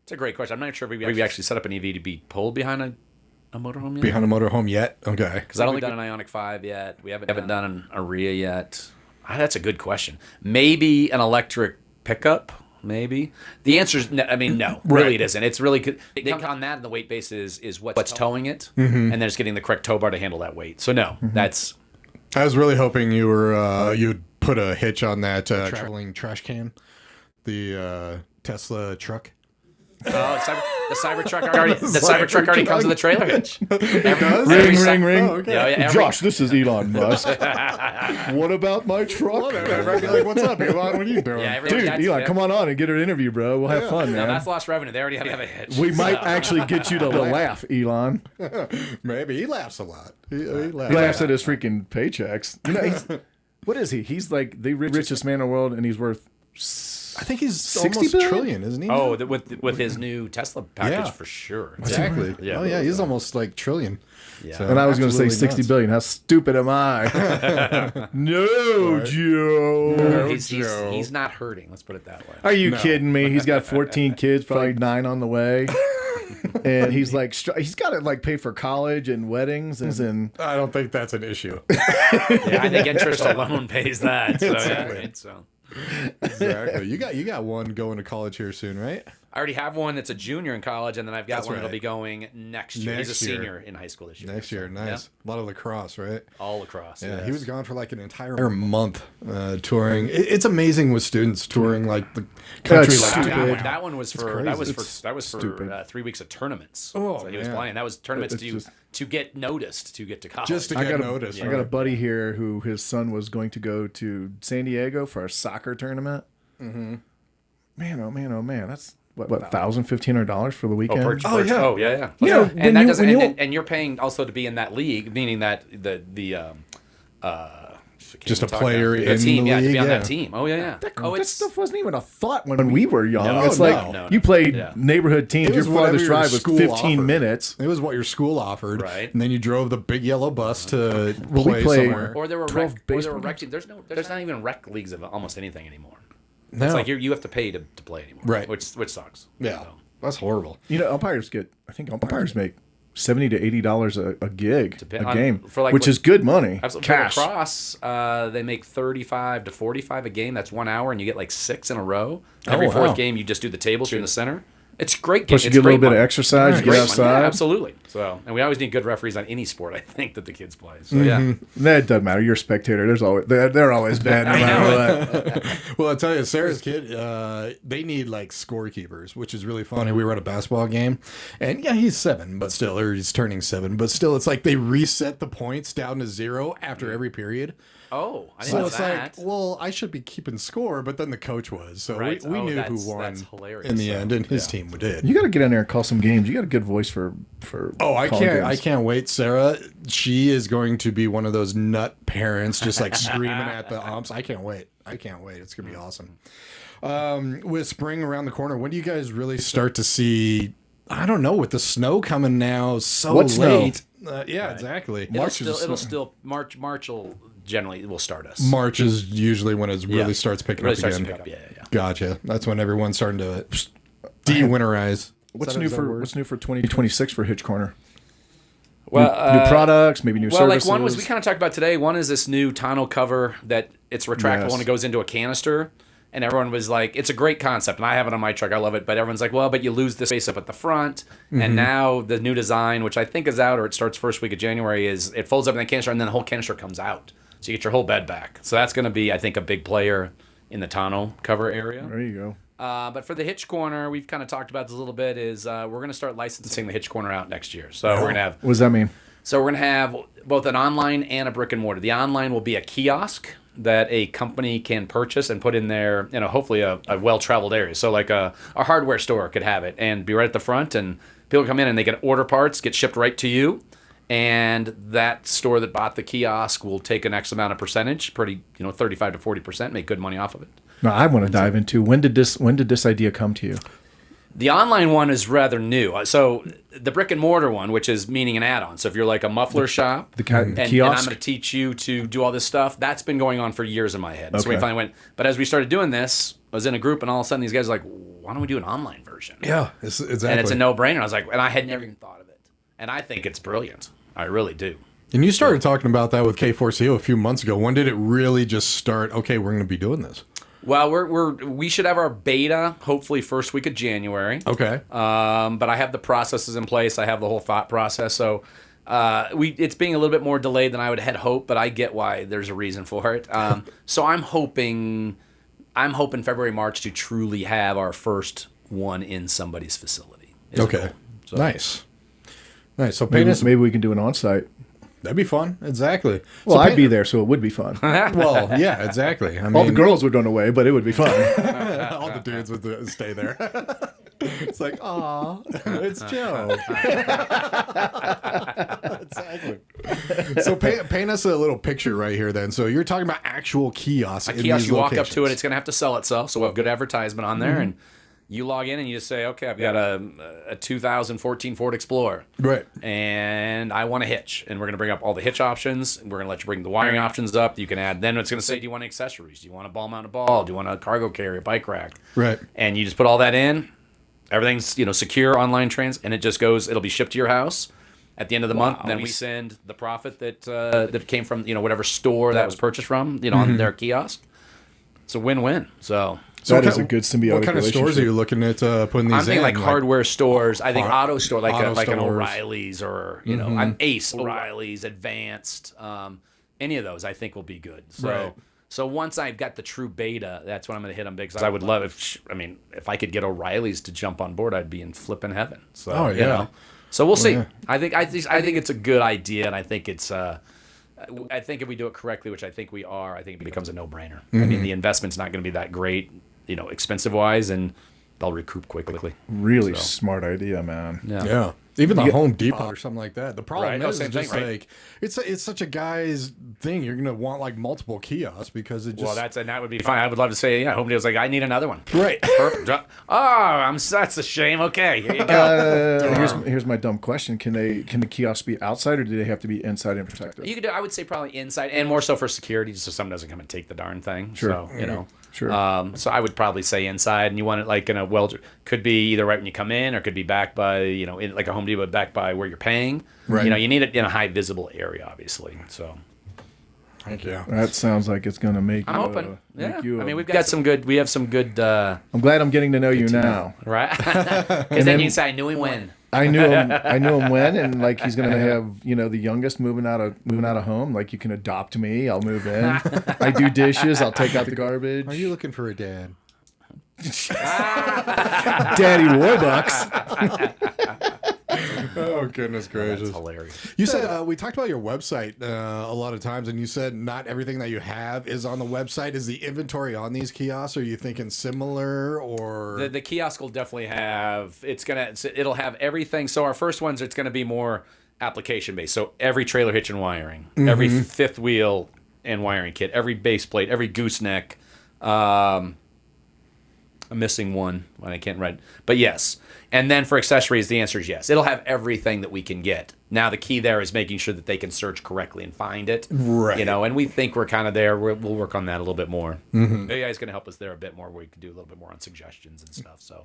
Speaker 3: It's a great question. I'm not sure if we've actually set up an EV to be pulled behind a motorhome yet.
Speaker 1: Behind a motorhome yet? Okay.
Speaker 3: Because I don't think we've done an Ioniq 5 yet. We haven't done an Aria yet. That's a good question. Maybe an electric pickup. Maybe the answer is no. I mean, no, really it isn't. It's really good. They come on that, and the weight base is what's towing it, and then it's getting the correct tow bar to handle that weight. So no, that's.
Speaker 1: I was really hoping you were you'd put a hitch on that traveling trash can, the Tesla truck.
Speaker 3: Oh, the Cybertruck already comes with a trailer hitch.
Speaker 1: It does?
Speaker 2: Ring.
Speaker 1: Oh, okay.
Speaker 3: Yeah,
Speaker 2: Josh, this is Elon Musk. What about my truck?
Speaker 1: I'd be like, what's up, Elon? What are you doing?
Speaker 3: Yeah,
Speaker 2: Dude, Elon, come on and get an interview, bro. We'll have fun,
Speaker 3: No,
Speaker 2: man.
Speaker 3: that's lost revenue. They already have a hitch.
Speaker 2: We might actually get you to laugh, Elon.
Speaker 1: Maybe. He laughs a lot. He
Speaker 2: Laughs at his freaking paychecks. What is he? He's like the richest man in the world, and he's worth...
Speaker 1: I think he's
Speaker 2: 60
Speaker 1: almost
Speaker 2: billion?
Speaker 1: trillion, isn't he?
Speaker 3: Oh, with his new Tesla package for sure.
Speaker 1: Exactly.
Speaker 3: Yeah.
Speaker 1: Oh yeah, he's almost like trillion.
Speaker 3: Yeah.
Speaker 1: So,
Speaker 2: And I was going to say
Speaker 1: absolutely
Speaker 2: 60
Speaker 1: nuts.
Speaker 2: billion. How stupid am I? No, Joe.
Speaker 3: He's not hurting. Let's put it that way.
Speaker 2: Are you kidding me? He's got 14 kids, probably 9 on the way. And he's like, he's got to like pay for college and weddings and
Speaker 1: I don't think that's an issue.
Speaker 3: Yeah, I think interest alone pays that. So,
Speaker 1: Exactly.
Speaker 3: yeah, right? So
Speaker 1: Exactly. You got one going to college here soon, right?
Speaker 3: I already have one that's a junior in college, and then I've got
Speaker 1: That's
Speaker 3: one that'll
Speaker 1: right.
Speaker 3: be going next year. He's a
Speaker 1: Next year.
Speaker 3: senior in high school this year.
Speaker 1: Next year, nice. A lot of lacrosse, right?
Speaker 3: All across.
Speaker 1: Yeah,
Speaker 3: yes.
Speaker 1: he was gone for like an entire month touring. It's amazing with students touring like the country.
Speaker 2: it's
Speaker 1: like
Speaker 2: stupid.
Speaker 3: That one was for
Speaker 1: crazy.
Speaker 3: that was for
Speaker 2: stupid.
Speaker 3: 3 weeks of tournaments.
Speaker 1: Oh,
Speaker 3: so he was
Speaker 1: man.
Speaker 3: playing. That was tournaments
Speaker 2: It's
Speaker 3: to get noticed, to get to college.
Speaker 1: Just to
Speaker 2: I
Speaker 1: get
Speaker 2: got
Speaker 1: noticed.
Speaker 2: I got a buddy here who his son was going to go to San Diego for a soccer tournament. Mm-hmm. Man, oh man, oh man, that's what $1,500 for the weekend.
Speaker 1: yeah.
Speaker 3: Oh yeah.
Speaker 2: You know,
Speaker 3: and that doesn't,
Speaker 2: when
Speaker 3: and you're paying also to be in that league, meaning that the
Speaker 1: Just a player
Speaker 3: the
Speaker 1: in
Speaker 3: team,
Speaker 1: the
Speaker 3: yeah, to
Speaker 1: league,
Speaker 3: be on
Speaker 1: yeah.
Speaker 3: that team. Oh yeah.
Speaker 2: that stuff wasn't even a thought when we were young.
Speaker 3: No,
Speaker 2: it's
Speaker 3: no,
Speaker 2: like
Speaker 3: no.
Speaker 2: you played
Speaker 3: Yeah.
Speaker 2: neighborhood teams.
Speaker 1: It
Speaker 2: Your
Speaker 1: was whatever
Speaker 2: farthest
Speaker 1: your
Speaker 2: drive was
Speaker 1: school
Speaker 2: 15
Speaker 1: offered.
Speaker 2: minutes.
Speaker 1: It was what your school offered,
Speaker 3: Right.
Speaker 1: And then you drove the big yellow bus to
Speaker 2: we
Speaker 1: play
Speaker 2: played-
Speaker 1: somewhere.
Speaker 3: Or there were
Speaker 2: 12 baseball
Speaker 3: rec teams. There's not even rec leagues of almost anything anymore.
Speaker 1: No.
Speaker 3: It's like you have to pay to play anymore.
Speaker 1: Right.
Speaker 3: Which sucks.
Speaker 1: Yeah,
Speaker 3: So.
Speaker 1: that's horrible.
Speaker 2: You know, umpires make $70 to $80 a gig, a
Speaker 3: on-
Speaker 2: game,
Speaker 3: for like
Speaker 2: which
Speaker 3: what-
Speaker 2: is good money.
Speaker 3: Absolutely.
Speaker 2: Cash.
Speaker 3: For lacrosse, they make 35 to 45 a game. That's 1 hour, and you get like 6 in a row. Every
Speaker 2: wow.
Speaker 3: fourth game, you just do the tables in the center. It's great.
Speaker 2: Plus, you
Speaker 3: It's
Speaker 2: get a little
Speaker 3: great
Speaker 2: bit of
Speaker 3: money.
Speaker 2: exercise.
Speaker 3: It's
Speaker 2: You get
Speaker 3: great money.
Speaker 2: outside.
Speaker 3: Yeah, absolutely. So, and we always need good referees on any sport. I think that the kids play. So yeah.
Speaker 2: That doesn't matter. You're a spectator. They're always bad. No matter what.
Speaker 1: Well, I tell you, Sarah's kid, they need like scorekeepers, which is really funny. We were at a basketball game, and yeah, he's 7, but still, or he's turning 7, but still, it's like they reset the points down to 0 after every period.
Speaker 3: Oh, I didn't
Speaker 1: So
Speaker 3: know
Speaker 1: it's
Speaker 3: that.
Speaker 1: like, well, I should be keeping score, but then the coach was, so
Speaker 3: Right.
Speaker 1: we knew
Speaker 3: that's
Speaker 1: who won
Speaker 3: hilarious.
Speaker 1: in the
Speaker 3: So,
Speaker 1: end, and his team did.
Speaker 2: You got to get in there and call some games. You got a good voice for.
Speaker 1: Oh, I
Speaker 2: calling
Speaker 1: can't! I
Speaker 2: games.
Speaker 1: can't wait, Sarah. She is going to be one of those nut parents, just like screaming at the umps. I can't wait! I can't wait! It's gonna be awesome. With spring around the corner, when do you guys really start to see? I don't know. With the snow coming now, so
Speaker 2: What snow?
Speaker 1: late. Yeah, exactly.
Speaker 3: March will start us.
Speaker 1: March is usually when it really starts picking
Speaker 3: Really
Speaker 1: up
Speaker 3: starts to
Speaker 1: again.
Speaker 3: pick up. Yeah.
Speaker 1: Gotcha. That's when everyone's starting to de-winterize.
Speaker 2: What's
Speaker 1: Is that
Speaker 2: new
Speaker 1: a
Speaker 2: for
Speaker 1: word?
Speaker 2: What's new for 2026 for Hitch Corner?
Speaker 3: Well,
Speaker 2: New products, maybe new
Speaker 3: Well,
Speaker 2: services.
Speaker 3: like one was we kind of talked about today. One is this new tonneau cover that it's retractable
Speaker 2: Yes.
Speaker 3: and it goes into a canister. And everyone was like, it's a great concept. And I have it on my truck. I love it. But everyone's like, well, but you lose the space up at the front.
Speaker 2: Mm-hmm.
Speaker 3: And now the new design, which I think is out or it starts first week of January, is it folds up in the canister and then the whole canister comes out. So you get your whole bed back. So that's going to be, I think, a big player in the tonneau cover area.
Speaker 2: There you go.
Speaker 3: But for the Hitch Corner, we've kind of talked about this a little bit, is we're going to start licensing the Hitch Corner out next year. So we're going to have...
Speaker 2: What does that mean?
Speaker 3: So we're going to have both an online and a brick and mortar. The online will be a kiosk that a company can purchase and put in there, hopefully a well-traveled area. So like a hardware store could have it and be right at the front, and people come in and they can order parts, get shipped right to you, and that store that bought the kiosk will take an X amount of percentage, 35 to 40%, make good money off of it.
Speaker 2: No, I want to dive into when did this idea come to you?
Speaker 3: The online one is rather new. So the brick and mortar one, which is meaning an add-on. So if you're like a muffler shop,
Speaker 2: the
Speaker 3: and I'm
Speaker 2: kiosk?
Speaker 3: going to teach you to do all this stuff, that's been going on for years in my head. So we
Speaker 2: Okay.
Speaker 3: finally went. But as we started doing this, I was in a group, and all of a sudden these guys were like, why don't we do an online version?
Speaker 1: Yeah, exactly.
Speaker 3: And it's a no-brainer. I was like, and I had never even thought of it. And I think it's brilliant. I really do.
Speaker 1: And you started talking about that with K4CO a few months ago. When did it really just start? Okay, we're going to be doing this.
Speaker 3: Well, we should have our beta hopefully first week of January.
Speaker 1: Okay.
Speaker 3: But I have the processes in place. I have the whole thought process. So it's being a little bit more delayed than I would had hoped, but I get why there's a reason for it. So I'm hoping February, March to truly have our first one in somebody's facility. is the
Speaker 1: Okay.
Speaker 3: goal. So,
Speaker 1: Nice. So
Speaker 2: Maybe,
Speaker 1: paint us.
Speaker 2: maybe we can do an on-site.
Speaker 1: That'd be fun. Exactly.
Speaker 2: Well,
Speaker 1: So
Speaker 2: I'd
Speaker 1: paint-
Speaker 2: be there, so it would be fun.
Speaker 1: Well, yeah, exactly. I mean,
Speaker 2: All the girls would run away, but it would be fun.
Speaker 1: all the dudes would stay there. It's like, aw, it's Joe. Exactly. So paint us a little picture right here then. So you're talking about actual kiosks.
Speaker 3: a kiosk, you walk up to it, it's going to have to sell itself. So we'll have good advertisement on there, and you log in and you just say, okay, I've got a 2014 Ford Explorer.
Speaker 1: Right.
Speaker 3: And I want a hitch. And we're going to bring up all the hitch options. We're going to let you bring the wiring options up. You can add, then it's going to say, do you want accessories? Do you want a ball mounted ball? Do you want a cargo carrier, bike rack?
Speaker 1: Right.
Speaker 3: And you just put all that in. Everything's secure online and it just goes. It'll be shipped to your house at the end of the month. Then we send the profit that came from whatever store that was purchased from on their kiosk. It's a win-win. So
Speaker 2: that is a good symbiotic
Speaker 1: What kind of stores are you looking at putting these in?
Speaker 3: I'm thinking like hardware stores. I think auto store, like
Speaker 1: auto
Speaker 3: an
Speaker 1: stores.
Speaker 3: O'Reilly's or I'm Ace, O'Reilly's, Advanced. Any of those I think will be good. So.
Speaker 1: Right.
Speaker 3: So once I've got the true beta, that's when I'm going to hit them big. Because I would love if I could get O'Reilly's to jump on board, I'd be in flipping heaven. So So we'll see.
Speaker 1: Yeah.
Speaker 3: I think it's a good idea, and I think it's. I think if we do it correctly, which I think we are, I think it becomes a no-brainer. I mean, the investment's not going to be that great, expensive wise, and they'll recoup quickly.
Speaker 2: Really smart idea, man.
Speaker 1: Yeah. Even the Home Depot or something like that. The problem is
Speaker 3: same
Speaker 1: just
Speaker 3: thing, right?
Speaker 1: like it's such a guy's thing. You're gonna want like multiple kiosks because it just
Speaker 3: that would be fine. I would love to say Home Depot's like I need another one.
Speaker 1: right.
Speaker 3: Perfect. That's a shame. Okay, here you go.
Speaker 2: Here's my dumb question: Can the kiosks be outside, or do they have to be inside and protected?
Speaker 3: You could do. I would say probably inside, and more so for security, just so someone doesn't come and take the darn thing.
Speaker 2: Sure.
Speaker 3: So
Speaker 2: Sure.
Speaker 3: So I would probably say inside, and you want it like in a could be either right when you come in, or could be back by in like a Home Depot, back by where you're paying.
Speaker 1: Right.
Speaker 3: You need it in a high visible area, obviously. So.
Speaker 1: Thank you.
Speaker 2: That sounds like it's gonna make.
Speaker 3: I'm open.
Speaker 2: Make you,
Speaker 3: I mean, we have some good.
Speaker 2: I'm glad I'm getting to know you now.
Speaker 3: Right. Because then you can say, I knew him when.
Speaker 2: I knew him when, and like he's gonna have the youngest moving out of home. Like you can adopt me, I'll move in. I do dishes, I'll take out the garbage.
Speaker 1: Are you looking for a dad?
Speaker 2: Daddy Warbucks.
Speaker 1: Oh goodness gracious!
Speaker 3: That's hilarious.
Speaker 1: You said we talked about your website a lot of times, and you said not everything that you have is on the website. Is the inventory on these kiosks? Are you thinking similar or
Speaker 3: The kiosk will definitely have it'll have everything. So our first ones, it's gonna be more application based. So every trailer hitch and wiring, every fifth wheel and wiring kit, every base plate, every gooseneck. I'm missing one when I can't write, but yes. And then for accessories, the answer is yes. It'll have everything that we can get. Now the key there is making sure that they can search correctly and find it.
Speaker 1: Right.
Speaker 3: And we think we're kind of there. We'll work on that a little bit more. AI is going to help us there a bit more. Where we can do a little bit more on suggestions and stuff. So,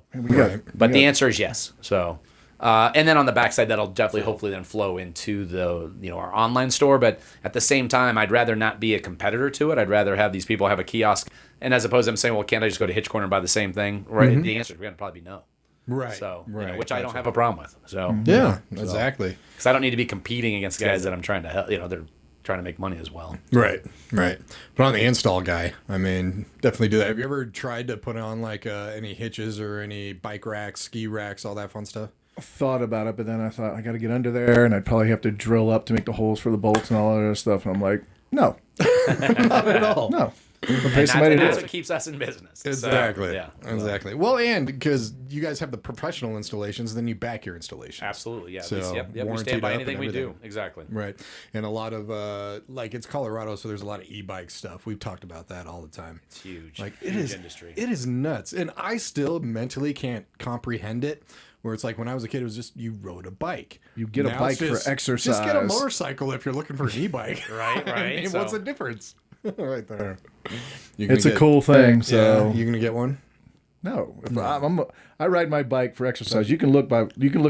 Speaker 3: but the answer is yes. So, and then on the backside, that'll definitely, hopefully, then flow into the our online store. But at the same time, I'd rather not be a competitor to it. I'd rather have these people have a kiosk, and as opposed to them saying, "Well, can't I just go to Hitch Corner and buy the same thing?" Right? The answer is going to probably be no.
Speaker 1: right?
Speaker 3: So,
Speaker 1: right,
Speaker 3: which I don't have a problem with. So,
Speaker 1: Yeah, exactly.
Speaker 3: because I don't need to be competing against guys that I'm trying to help. They're trying to make money as well.
Speaker 1: Right. But on the install guy, I mean, definitely do that. Have you ever tried to put on like any hitches or any bike racks, ski racks, all that fun stuff?
Speaker 2: Thought about it, but then I thought I got to get under there, and I'd probably have to drill up to make the holes for the bolts and all that other stuff. And I'm like, no,
Speaker 1: Not at all.
Speaker 2: no.
Speaker 3: And that's what keeps us in business.
Speaker 1: Exactly.
Speaker 3: So, yeah.
Speaker 1: Exactly. Well, and because you guys have the professional installations, then you back your installations.
Speaker 3: Absolutely. Yeah.
Speaker 1: So,
Speaker 3: We
Speaker 1: warrantied
Speaker 3: stand by
Speaker 1: up
Speaker 3: anything
Speaker 1: and
Speaker 3: we do.
Speaker 1: everything.
Speaker 3: Exactly.
Speaker 1: Right. And a lot of, like, it's Colorado, so there's a lot of e-bike stuff. We've talked about that all the time.
Speaker 3: It's huge.
Speaker 1: Like,
Speaker 3: huge industry.
Speaker 1: It is nuts. And I still mentally can't comprehend it. Where it's like when I was a kid, it was just you rode a bike.
Speaker 2: You get
Speaker 1: Now
Speaker 2: a bike
Speaker 1: it's
Speaker 2: for exercise.
Speaker 1: Just get a motorcycle if you're looking for an e-bike.
Speaker 3: Right.
Speaker 1: I mean,
Speaker 3: So-
Speaker 1: what's the difference? Right there.
Speaker 2: It's a cool thing. So
Speaker 1: you gonna get one?
Speaker 2: no, if I ride my bike for exercise. You can look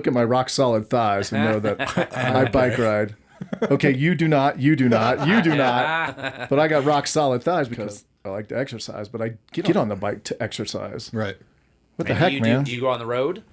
Speaker 2: at my rock solid thighs and know that I bike ride. Okay, you do not. But I got rock solid thighs because I like to exercise. But I get on the bike to exercise.
Speaker 1: Right.
Speaker 2: What the
Speaker 3: And
Speaker 2: heck, man?
Speaker 3: Do you go on the road?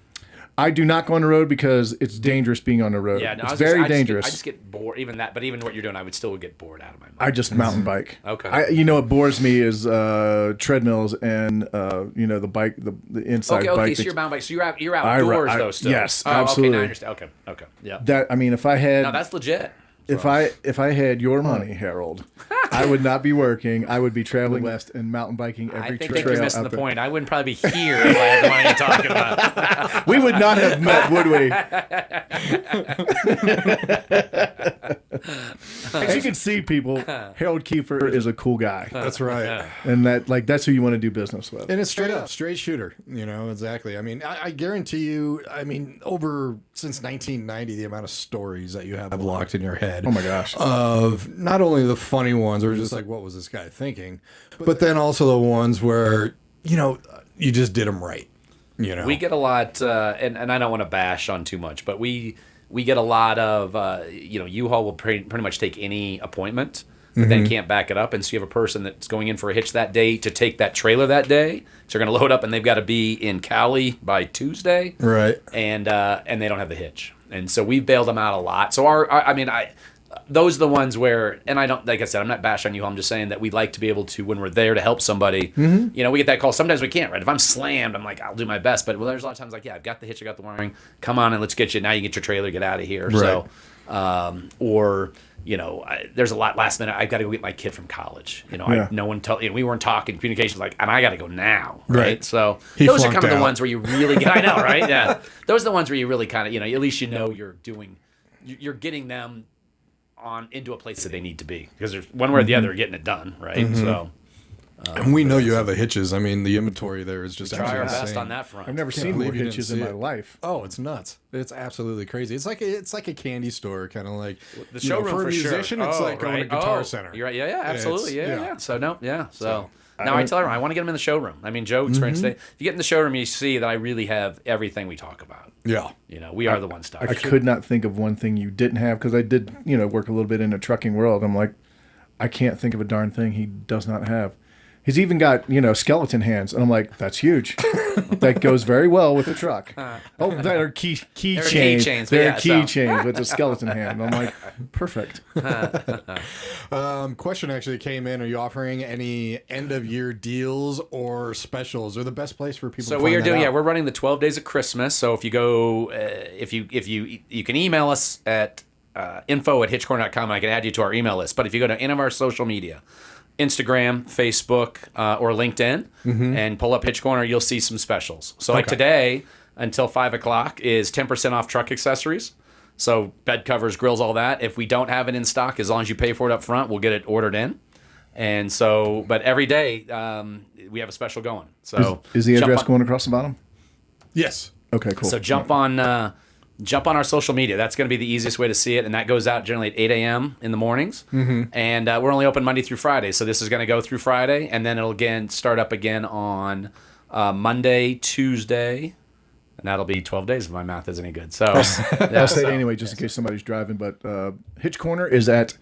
Speaker 2: I do not go on the road because it's dangerous being on the road.
Speaker 3: Yeah, no,
Speaker 2: it's very dangerous.
Speaker 3: I just get bored. Even what you're doing, I would still get bored out of my mind.
Speaker 2: I just mountain bike.
Speaker 3: Okay.
Speaker 2: You know what bores me is treadmills and the bike, the inside bike.
Speaker 3: Okay. So you're mountain bike. So you're outdoors though. Still.
Speaker 2: Yes,
Speaker 3: Oh,
Speaker 2: absolutely.
Speaker 3: Okay, now I understand. Okay. Yeah.
Speaker 2: That if I had
Speaker 3: No, that's legit.
Speaker 2: if I had your money, Harold, I would not be working. I would be traveling west and mountain biking
Speaker 3: I
Speaker 2: every
Speaker 3: think
Speaker 2: trail.
Speaker 3: you're missing
Speaker 2: out
Speaker 3: the
Speaker 2: there.
Speaker 3: point. I wouldn't probably be here if I had the money you're talking about.
Speaker 2: We would not have met, would we? As you can see, people, Harold Kiefer is a cool guy,
Speaker 1: That's right.
Speaker 2: and that's who you want to do business with.
Speaker 1: And it's straight shooter. Exactly. I mean, I guarantee you. I mean, over since 1990, the amount of stories that you have locked in your head.
Speaker 2: Oh my gosh.
Speaker 1: Of not only the funny ones, or just like, what was this guy thinking, but then also the ones where you just did them right. You know,
Speaker 3: we get a lot, and I don't want to bash on too much, but we get a lot of, U-Haul will pretty much take any appointment, but then can't back it up. And so you have a person that's going in for a hitch that day to take that trailer that day. So they're going to load up and they've got to be in Cali by Tuesday.
Speaker 1: right?
Speaker 3: And they don't have the hitch. And so we've bailed them out a lot. So those are the ones where, and I don't, like I said, I'm not bashing on you. I'm just saying that we like to be able to, when we're there to help somebody, we get that call. Sometimes we can't, right? If I'm slammed, I'm like, I'll do my best. But there's a lot of times like, yeah, I've got the hitch, I got the wiring. Come on and let's get you. Now you get your trailer, get out of here.
Speaker 1: Right.
Speaker 3: So, there's a lot last minute. I've got to go get my kid from college. No one we weren't talking communications like, and I got to go now. Right. So those are kind of the ones where you really get, I know, right? Yeah. Those are the ones where you really kind of, at least you're getting them into a place that they need to be, because there's one way or the other getting it done, right? So,
Speaker 1: and we know you have the hitches. I mean, the inventory there is just
Speaker 3: try our
Speaker 1: absolutely
Speaker 3: best
Speaker 1: insane.
Speaker 3: on that front.
Speaker 2: I've never seen more hitches in my life.
Speaker 1: Oh, it's nuts! It's absolutely crazy. It's like a candy store, kind of like
Speaker 3: The showroom
Speaker 1: for a
Speaker 3: for
Speaker 1: musician.
Speaker 3: sure.
Speaker 1: It's like going to Guitar Center.
Speaker 3: You're right. Yeah, absolutely. Yeah. So
Speaker 1: So,
Speaker 3: now I tell everyone I want to get them in the showroom. I mean, Joe experienced it. If you get in the showroom, you see that I really have everything we talk about.
Speaker 1: Yeah.
Speaker 3: We are the one stop.
Speaker 2: I could not think of one thing you didn't have, because I did, work a little bit in the trucking world. I'm like, I can't think of a darn thing he does not have. He's even got, skeleton hands. And I'm like, that's huge. That goes very well with the truck. That are key chains. They're key chains with the skeleton hand. And I'm like, perfect.
Speaker 1: Question actually came in. Are you offering any end of year deals or specials? Or the best place for people to find
Speaker 3: we are
Speaker 1: that
Speaker 3: doing,
Speaker 1: out?
Speaker 3: we're running the 12 days of Christmas. So if you go, if you can email us at info@hitchcorner.com, and I can add you to our email list. But if you go to any of our social media, Instagram, Facebook, or LinkedIn, and pull up Hitch Corner, you'll see some specials. So like today, until 5 o'clock, is 10% off truck accessories. So bed covers, grills, all that. If we don't have it in stock, as long as you pay for it up front, we'll get it ordered in. And so, but every day, we have a special going. So
Speaker 2: is the address going across the bottom?
Speaker 1: Yes.
Speaker 2: Okay, cool.
Speaker 3: So jump on our social media. That's going to be the easiest way to see it, and that goes out generally at 8 a.m. in the mornings. And we're only open Monday through Friday, so this is going to go through Friday, and then it'll start up again on Monday, Tuesday, and that'll be 12 days if my math is any good. So
Speaker 2: I'll say it anyway, just in case somebody's driving. But Hitch Corner is at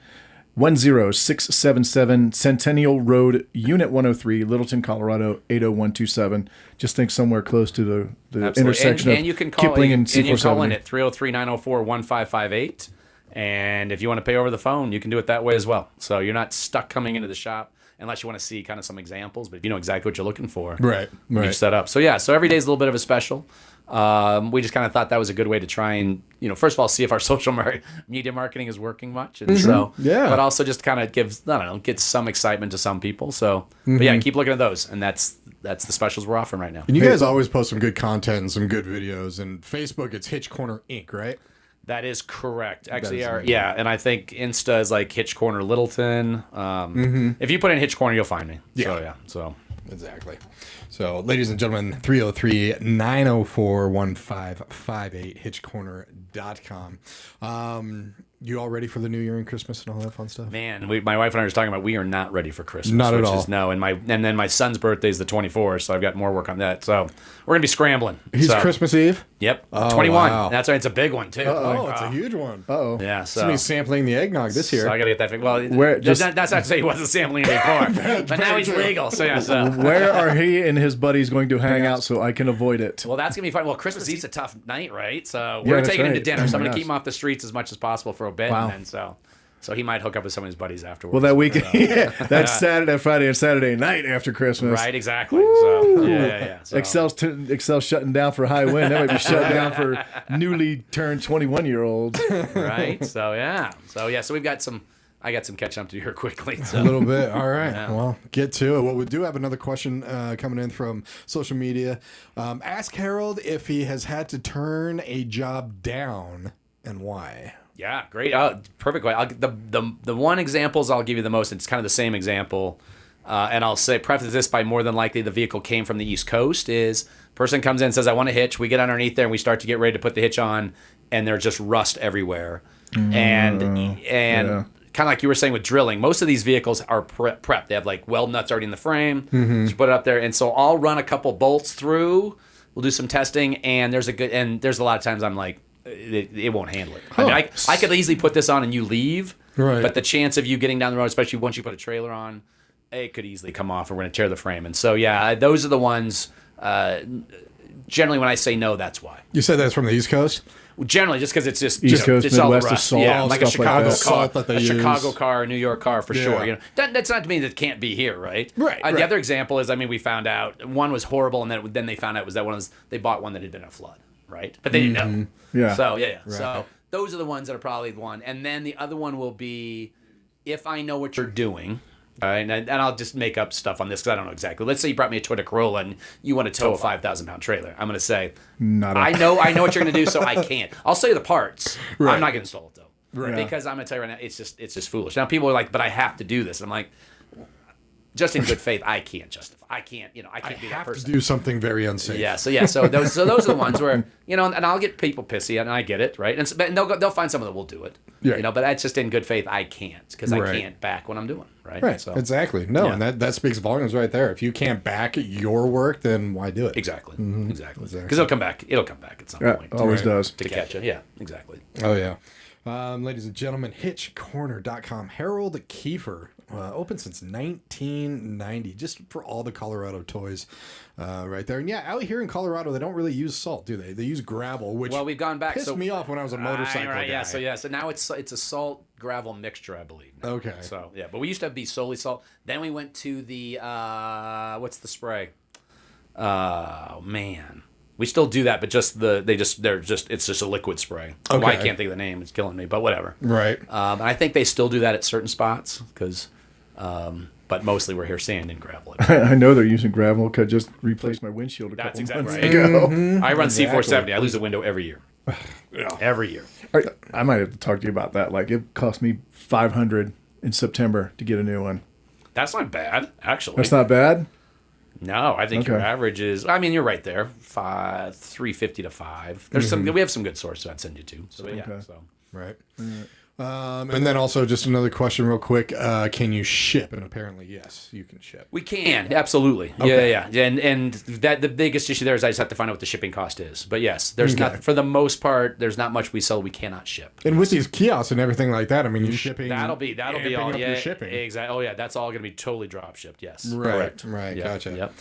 Speaker 2: 10677 Centennial Road, Unit 103, Littleton, Colorado 80127. Just think somewhere close to the intersection
Speaker 3: and you can call
Speaker 2: Kipling and
Speaker 3: you can call in
Speaker 2: C470.
Speaker 3: at 303-904-1558. And if you want to pay over the phone, you can do it that way as well. So you're not stuck coming into the shop unless you want to see kind of some examples. But if you know exactly what you're looking for,
Speaker 1: Right.
Speaker 3: you can set up. So so every day is a little bit of a special. We just kind of thought that was a good way to try and, first of all, see if our social media marketing is working much. And but also just kind of get some excitement to some people. So, but yeah, keep looking at those. And that's the specials we're offering right now.
Speaker 1: And you guys always post some good content and some good videos. And Facebook, it's Hitch Corner Inc., right?
Speaker 3: That is correct. Actually, and I think Insta is like Hitch Corner Littleton. If you put in Hitch Corner, you'll find me.
Speaker 1: Yeah.
Speaker 3: So
Speaker 1: Exactly. So, ladies and gentlemen, 303-904-1558, hitchcorner.com. You all ready for the new year and Christmas and all that fun stuff?
Speaker 3: Man, my wife and I were talking about we are not ready for Christmas.
Speaker 1: Not at all.
Speaker 3: No, and then my son's birthday is the 24th, so I've got more work on that. So we're gonna be scrambling.
Speaker 1: He's Christmas Eve?
Speaker 3: Yep.
Speaker 1: Oh,
Speaker 3: 21.
Speaker 1: wow.
Speaker 3: That's right. It's a big one too.
Speaker 1: Oh, it's a huge one.
Speaker 2: Uh-oh.
Speaker 3: Yeah. So
Speaker 1: Somebody's sampling the eggnog this year.
Speaker 3: So I gotta get that. Well,
Speaker 2: Where-
Speaker 3: that's not to say he wasn't sampling it before, but now he's legal. So yeah. So.
Speaker 2: Where are he and his buddies going to hang out so I can avoid it?
Speaker 3: Well, that's gonna be fun. Well, Christmas Eve's a tough night, right? So
Speaker 2: Yeah,
Speaker 3: we're
Speaker 2: that's
Speaker 3: taking him to
Speaker 2: right.
Speaker 3: dinner.
Speaker 2: Oh
Speaker 3: So I'm
Speaker 2: my
Speaker 3: gonna
Speaker 2: gosh.
Speaker 3: keep him off the streets as much as possible for a bit,
Speaker 2: Wow.
Speaker 3: and then so he might hook up with some of his buddies afterwards.
Speaker 2: Well, that weekend, that's Friday and Saturday night after Christmas.
Speaker 3: Right, exactly. So yeah. So.
Speaker 2: Excel's shutting down for high wind. That might be shut down for newly turned 21-year-olds.
Speaker 3: Right. So we've got some. I got some catching up to do here quickly. So.
Speaker 1: A little bit. All right. Yeah. Well, get to it. Well, we do have another question coming in from social media. Ask Harold if he has had to turn a job down and why.
Speaker 3: Yeah, great. Perfect way. The one examples I'll give you the most, it's kind of the same example. And I'll preface this by more than likely the vehicle came from the East Coast, is person comes in and says, I want a hitch. We get underneath there and we start to get ready to put the hitch on, and there's just rust everywhere. And kind of like you were saying with drilling, most of these vehicles are prepped. They have like weld nuts already in the frame. Just put it up there. And so I'll run a couple bolts through We'll do some testing, and there's a lot of times I'm like, it won't handle it. I mean, I could easily put this on and you leave,
Speaker 1: right?
Speaker 3: But the chance of you getting down the road, especially once you put a trailer on, it could easily come off, and we're going to tear the frame. And so, yeah, those are the ones. Generally, when I say no, that's why.
Speaker 1: You said that's from the East Coast?
Speaker 3: Generally, just because it's just
Speaker 2: East Coast,
Speaker 3: it's all the
Speaker 2: Midwest,
Speaker 3: rust.
Speaker 2: salt,
Speaker 3: Yeah, like a
Speaker 2: stuff
Speaker 3: Chicago
Speaker 2: like that.
Speaker 3: car,
Speaker 1: Salt that they
Speaker 3: a
Speaker 1: use.
Speaker 3: Chicago car, a New York car for sure.
Speaker 1: Yeah.
Speaker 3: That's not to mean that it can't be here, right?
Speaker 1: Right.
Speaker 3: The other example is, I mean, we found out one was horrible, and then they found out was that they bought one that had been a flood, right? But they didn't know.
Speaker 2: Yeah.
Speaker 3: So yeah.
Speaker 1: Right.
Speaker 3: So those are the ones that are probably the one, and then the other one will be if I know what you're doing. All right, and I'll just make up stuff on this because I don't know exactly. Let's say you brought me a Toyota Corolla and you want to tow a 5,000-pound trailer. I'm going to say, I know what you're going to do, so I can't. I'll say the parts.
Speaker 1: Right.
Speaker 3: I'm not going to install it though,
Speaker 1: Right.
Speaker 3: because I'm going to tell you right now, it's just foolish. Now people are like, but I have to do this. I'm like, just in good faith, I can't justify. I can't be that person.
Speaker 1: To do something very unsafe.
Speaker 3: Yeah, so those are the ones where and I'll get people pissy, and I get it, right? And they'll find someone that will do it,
Speaker 1: Yeah.
Speaker 3: But that's just in good faith. I can't because
Speaker 1: Right.
Speaker 3: I can't back what I'm doing, right?
Speaker 1: Right.
Speaker 3: So
Speaker 1: Exactly. No,
Speaker 3: Yeah.
Speaker 1: and that speaks volumes right there. If you can't back your work, then why do it?
Speaker 3: exactly,
Speaker 1: Mm-hmm.
Speaker 3: exactly, because it'll come back. It'll come back at some
Speaker 2: Yeah,
Speaker 3: point.
Speaker 2: always
Speaker 1: Right.
Speaker 2: does.
Speaker 3: To catch you. Yeah, exactly.
Speaker 1: Oh, yeah. Ladies and gentlemen, hitchcorner.com. Harold Kiefer, open since 1990, just for all the Colorado toys right there. And yeah, out here in Colorado, they don't really use salt, do they? They use gravel, which
Speaker 3: Well, we've gone back.
Speaker 1: pissed me off when I was a motorcycle
Speaker 3: Right,
Speaker 1: guy.
Speaker 3: yeah. So now it's a salt gravel mixture, I believe. now.
Speaker 1: Okay.
Speaker 3: So yeah, but we used to be solely salt. Then we went to the what's the spray? Oh man. We still do that, but it's just a liquid spray.
Speaker 1: Okay.
Speaker 3: Well, I can't think of the name; it's killing me. But whatever.
Speaker 1: Right.
Speaker 3: And I think they still do that at certain spots but mostly we're here sand and gravel.
Speaker 2: I know they're using gravel. Cause I just replaced my windshield a
Speaker 3: That's
Speaker 2: couple
Speaker 3: exactly
Speaker 2: months
Speaker 3: right.
Speaker 2: ago.
Speaker 3: I run
Speaker 1: Exactly.
Speaker 3: C470. I lose a window every year. Every year.
Speaker 2: All right, I might have to talk to you about that. Like it cost me $500 in September to get a new one.
Speaker 3: That's not bad, actually.
Speaker 2: That's not bad.
Speaker 3: No, I think
Speaker 2: Okay.
Speaker 3: your average is. I mean, you're right there. $350 to $500. There's some. We have some good sources I'd send you to. So yeah.
Speaker 2: Okay.
Speaker 3: So
Speaker 1: Right. And then also just another question real quick. Can you ship? And apparently, yes, you can ship.
Speaker 3: we can absolutely.
Speaker 1: Okay.
Speaker 3: Yeah. And that the biggest issue there is I just have to find out what the shipping cost is. But yes, there's
Speaker 1: Okay.
Speaker 3: not for the most part. There's not much we sell we cannot ship.
Speaker 1: And with these kiosks and everything like that, I mean, you're shipping.
Speaker 3: That'll be
Speaker 1: amping
Speaker 3: all.
Speaker 1: up
Speaker 3: Yeah,
Speaker 1: your shipping.
Speaker 3: exactly. Oh yeah, that's all going to be totally drop shipped. Yes.
Speaker 1: Right.
Speaker 3: Correct.
Speaker 1: Right.
Speaker 3: Yep,
Speaker 1: Gotcha.
Speaker 3: Yep.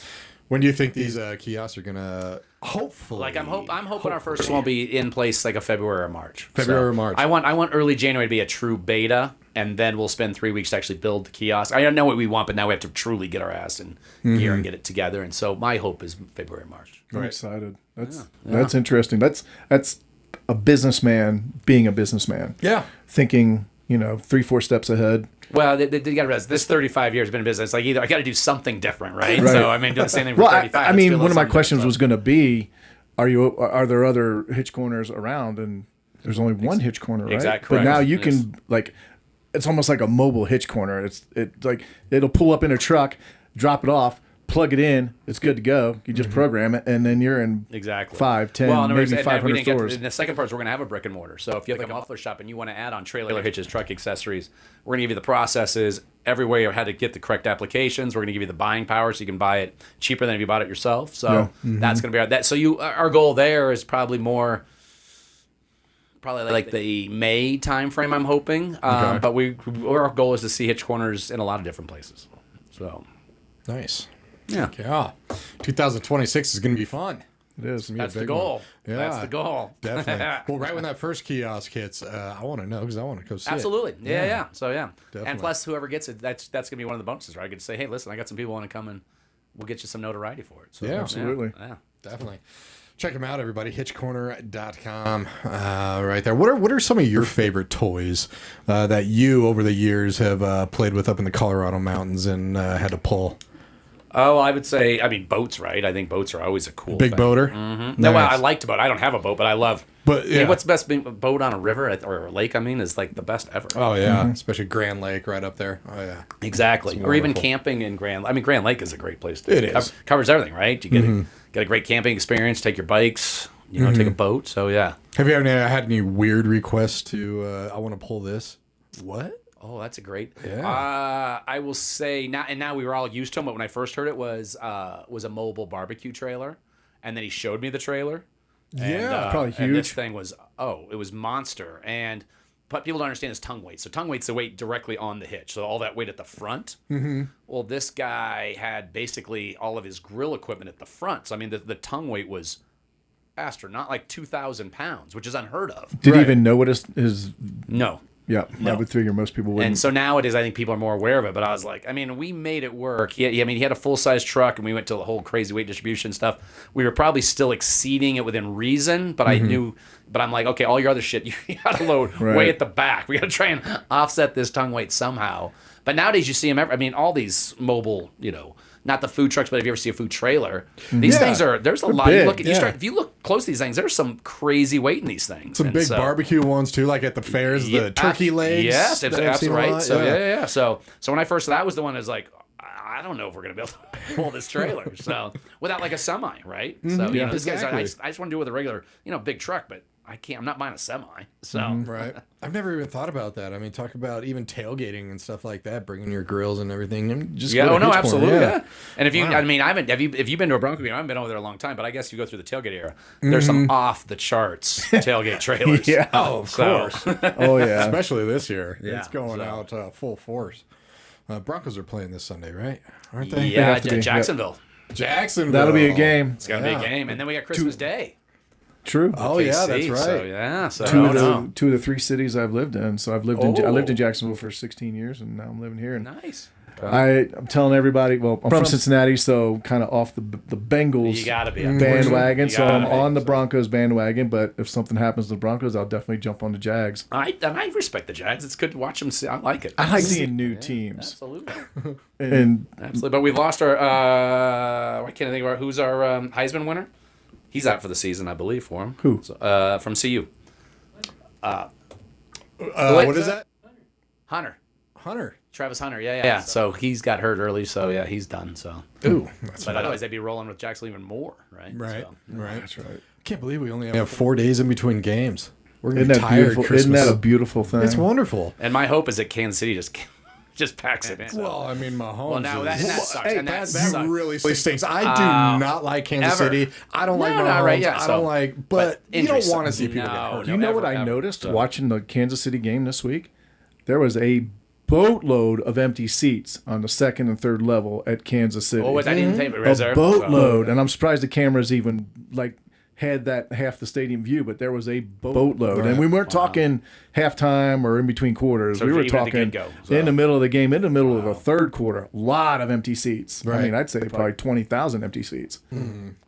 Speaker 1: When do you think these kiosks are gonna hopefully?
Speaker 3: Like I'm hoping our first one will be in place like a February or March.
Speaker 1: February
Speaker 3: So
Speaker 1: or March.
Speaker 3: I want early January to be a true beta, and then we'll spend 3 weeks to actually build the kiosk. I don't know what we want, but now we have to truly get our ass in gear and get it together. And so my hope is February, March.
Speaker 2: I'm excited. That's interesting. That's a businessman being a businessman.
Speaker 1: Yeah.
Speaker 2: Thinking, 3-4 steps ahead.
Speaker 3: Well, they got to realize this 35 years been in business. Like either I got to do something different, right?
Speaker 2: Right.
Speaker 3: So I mean, do the same thing for
Speaker 2: Well,
Speaker 3: 35.
Speaker 2: I
Speaker 3: Let's
Speaker 2: mean,
Speaker 3: feel
Speaker 2: one of my
Speaker 3: something
Speaker 2: questions
Speaker 3: different.
Speaker 2: was going to be, are there other hitch corners around? And there's only one hitch corner, right?
Speaker 3: Exactly,
Speaker 2: But
Speaker 3: correct.
Speaker 2: now you can it's almost like a mobile hitch corner. It's like it'll pull up in a truck, drop it off, plug it in, it's good to go. You just program it, and then you're in
Speaker 3: Exactly.
Speaker 2: 5, 10,
Speaker 3: well, in other words,
Speaker 2: maybe
Speaker 3: and we
Speaker 2: 500
Speaker 3: didn't get
Speaker 2: stores.
Speaker 3: to, the second part is we're going to have a brick and mortar. So if you have like a muffler shop and you want to add on trailer hitches, truck accessories, we're going to give you the processes, everywhere you had to get the correct applications. We're going to give you the buying power so you can buy it cheaper than if you bought it yourself. So that's going to be that. So our goal there is probably like the May timeframe, I'm hoping. But our goal is to see hitch corners in a lot of different places. So
Speaker 1: Nice.
Speaker 3: yeah.
Speaker 1: Yeah. 2026 is going to be fun.
Speaker 2: It is.
Speaker 3: That's the
Speaker 1: big
Speaker 3: goal.
Speaker 1: one.
Speaker 3: That's
Speaker 1: Yeah.
Speaker 3: the goal.
Speaker 1: Definitely. Well, right when that first kiosk hits, I want to know because I want to go see
Speaker 3: Absolutely.
Speaker 1: it.
Speaker 3: Yeah. So yeah.
Speaker 1: Definitely.
Speaker 3: And plus, whoever gets it, that's gonna be one of the bonuses, right? I get to say, hey, listen, I got some people want to come and we'll get you some notoriety for it. So,
Speaker 1: Yeah,
Speaker 2: absolutely.
Speaker 3: Yeah.
Speaker 1: Definitely. Check them out, everybody. Hitchcorner.com. Right there. What are some of your favorite toys that you, over the years, have played with up in the Colorado mountains and had to pull?
Speaker 3: Oh, I would say, boats, right? I think boats are always a cool
Speaker 1: Big
Speaker 3: thing.
Speaker 1: boater?
Speaker 3: Mm-hmm. No, well, I liked a boat. I don't have a boat, but I love.
Speaker 1: But,
Speaker 3: I mean,
Speaker 1: yeah.
Speaker 3: what's the best boat on a river or a lake? Is like the best ever.
Speaker 1: Oh, yeah. Especially Grand Lake right up there. Oh, yeah.
Speaker 3: Exactly. Or even
Speaker 1: wonderful.
Speaker 3: camping in Grand. Grand Lake is a great place to.
Speaker 1: It is.
Speaker 3: Covers everything, right? You get a great camping experience. Take your bikes. Take a boat. So yeah.
Speaker 1: Have you ever had any weird requests to, I want to pull this? What?
Speaker 3: Oh, that's a great.
Speaker 1: Yeah.
Speaker 3: I will say now we were all used to them, but when I first heard it was a mobile barbecue trailer, and then he showed me the trailer.
Speaker 1: Yeah,
Speaker 2: probably
Speaker 3: And this
Speaker 2: huge.
Speaker 3: thing was it was monster. But people don't understand his tongue weight. So tongue weight's the weight directly on the hitch. So all that weight at the front. Mm-hmm. Well, this guy had basically all of his grill equipment at the front. So I mean, the tongue weight was astronaut, like 2,000 pounds, which is unheard of.
Speaker 2: Did he even know what his
Speaker 3: No.
Speaker 2: Yeah, I would figure most people wouldn't.
Speaker 3: And so nowadays, I think people are more aware of it. But I was like, I mean, we made it work. He had a full-size truck, and we went to the whole crazy weight distribution stuff. We were probably still exceeding it within reason, but I knew. But I'm like, okay, all your other shit, you got to load way at the back. We got to try and offset this tongue weight somehow. But nowadays, you see them. I mean, all these mobile, not the food trucks, but if you ever see a food trailer, these things are. There's a lot.
Speaker 2: Big,
Speaker 3: If you look close to these things, there's some crazy weight in these things.
Speaker 1: Some big barbecue ones too, like at the fairs, the turkey legs.
Speaker 3: Yes,
Speaker 1: that I've
Speaker 3: that's
Speaker 1: seen a
Speaker 3: right.
Speaker 1: lot,
Speaker 3: So yeah. So when I first, that was the one that was like, I don't know if we're gonna be able to pull this trailer. So without like a semi, right? So this guy's. I just want to do it with a regular, big truck, but I can't. I'm not buying a semi. So
Speaker 1: Right. I've never even thought about that. I mean, talk about even tailgating and stuff like that, bringing your grills and everything. And just
Speaker 3: yeah.
Speaker 1: go to
Speaker 3: Oh no,
Speaker 1: Hitch Corner.
Speaker 3: absolutely. Yeah. And if you, I mean, I haven't. If you've been to a Bronco game, I haven't been over there a long time. But I guess you go through the tailgate era. There's some off the charts tailgate trailers.
Speaker 2: Yeah.
Speaker 1: Oh, of course.
Speaker 2: Oh yeah.
Speaker 1: Especially this year.
Speaker 3: Yeah,
Speaker 1: It's going
Speaker 3: so.
Speaker 1: out full force. Broncos are playing this Sunday, right? Aren't they?
Speaker 3: Yeah,
Speaker 2: have to be.
Speaker 3: Jacksonville.
Speaker 1: Jacksonville.
Speaker 2: That'll be a game.
Speaker 3: It's gonna be a game, and then we got Christmas Day.
Speaker 2: True.
Speaker 1: Oh, yeah, that's
Speaker 3: KC,
Speaker 1: right.
Speaker 3: So, yeah. So
Speaker 2: Two of the three cities I've lived in. So I lived in Jacksonville for 16 years, and now I'm living here. And
Speaker 3: Nice.
Speaker 2: I'm telling everybody. Well, I'm from Cincinnati, so kind of off the Bengals
Speaker 3: You gotta be
Speaker 2: bandwagon.
Speaker 3: You
Speaker 2: So I'm
Speaker 3: gotta be.
Speaker 2: on the Broncos bandwagon. But if something happens to the Broncos, I'll definitely jump on the Jags.
Speaker 3: I respect the Jags. It's good to watch them. I like it.
Speaker 2: I like seeing new teams.
Speaker 3: Absolutely.
Speaker 2: And
Speaker 3: Absolutely. But we've lost our. I can't think of who's our Heisman winner. He's out for the season, I believe, for him.
Speaker 2: Who?
Speaker 3: So, from CU.
Speaker 1: What is that?
Speaker 3: Hunter.
Speaker 1: Hunter.
Speaker 3: Travis Hunter. Yeah. So he's got hurt early. So yeah, he's done. So.
Speaker 1: Ooh.
Speaker 3: But otherwise, they'd be rolling with Jacksonville even more, right?
Speaker 1: Right.
Speaker 3: So.
Speaker 1: Right.
Speaker 2: that's right.
Speaker 1: Can't believe we only have 4 days in between games. We're going
Speaker 2: Isn't
Speaker 1: to be
Speaker 2: that
Speaker 1: tired
Speaker 2: beautiful?
Speaker 1: Christmas.
Speaker 2: Isn't that a beautiful thing?
Speaker 1: It's wonderful.
Speaker 3: And my hope is that Kansas City just packs it in.
Speaker 1: Well, I mean, Mahomes.
Speaker 3: Well, now that sucks.
Speaker 1: Hey,
Speaker 3: and that
Speaker 1: that
Speaker 3: sucks.
Speaker 1: really stinks. I do not like Kansas
Speaker 3: ever.
Speaker 1: City. I don't like
Speaker 3: No,
Speaker 1: Mahomes.
Speaker 3: right, yeah,
Speaker 1: I
Speaker 3: so-
Speaker 1: don't like, but you don't
Speaker 3: injuries
Speaker 1: want to
Speaker 3: suck.
Speaker 1: see people get
Speaker 3: No,
Speaker 1: hurt.
Speaker 2: Do you know what I noticed watching the Kansas City game this week? There was a boatload of empty seats on the second and third level at Kansas City.
Speaker 3: Oh, I didn't think it
Speaker 2: a
Speaker 3: was there.
Speaker 2: boatload, and I'm surprised the cameras even had that half the stadium view, but there was a boatload, and we weren't talking halftime or in between quarters.
Speaker 3: So
Speaker 2: we were
Speaker 3: even at the
Speaker 2: talking
Speaker 3: get-go, so.
Speaker 2: in the middle of the game, in the middle of the third quarter. A lot of empty seats. I
Speaker 1: Right.
Speaker 2: mean, I'd say probably 20,000 empty seats.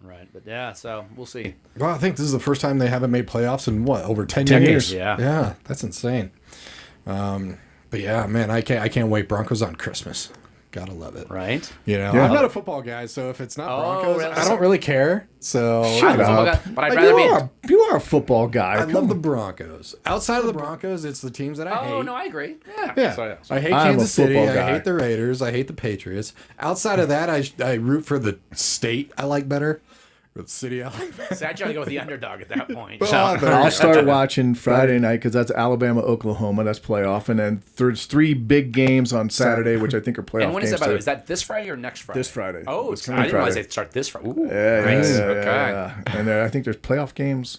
Speaker 3: Right. But yeah, so we'll see.
Speaker 1: Well, I think this is the first time they haven't made playoffs in over 10
Speaker 2: 10
Speaker 1: years.
Speaker 2: years.
Speaker 3: Yeah.
Speaker 1: Yeah, that's insane. But yeah, man, I can't wait. Broncos on Christmas. Gotta love it.
Speaker 3: Right?
Speaker 1: Yeah.
Speaker 2: Yeah.
Speaker 1: I'm not a football guy, so if it's not Broncos,
Speaker 3: really?
Speaker 1: I don't really care. So
Speaker 2: Shut
Speaker 3: I'm a
Speaker 2: up.
Speaker 3: football guy, but I'd
Speaker 2: Like,
Speaker 3: rather be.
Speaker 2: you are a football guy.
Speaker 1: I
Speaker 2: Come
Speaker 1: love
Speaker 2: on.
Speaker 1: the Broncos. Outside of the Broncos, it's the teams that I hate.
Speaker 3: Oh no, I agree. Yeah.
Speaker 1: Yeah,
Speaker 3: So,
Speaker 1: I hate
Speaker 2: I'm a
Speaker 1: Kansas City.
Speaker 2: football
Speaker 1: I
Speaker 2: guy.
Speaker 1: hate the Raiders. I hate the Patriots. Outside of that, I root for the state I like better. Or the city I like better.
Speaker 3: See, I try to go with the underdog at that point.
Speaker 1: Well,
Speaker 3: So.
Speaker 1: there you
Speaker 2: I'll
Speaker 1: go.
Speaker 2: start watching Friday night because that's Alabama, Oklahoma. That's playoff, and then there's 3 big games on Saturday, which I think are playoff
Speaker 3: And when is
Speaker 2: games
Speaker 3: that, by the way?
Speaker 2: too.
Speaker 3: Is that this Friday or next Friday?
Speaker 2: This Friday.
Speaker 3: Oh,
Speaker 2: This
Speaker 3: I
Speaker 2: coming
Speaker 3: didn't realize
Speaker 2: Friday.
Speaker 3: they'd start this Friday. Ooh,
Speaker 2: Yeah,
Speaker 3: nice.
Speaker 2: yeah,
Speaker 3: Okay.
Speaker 2: yeah. And then I think there's playoff games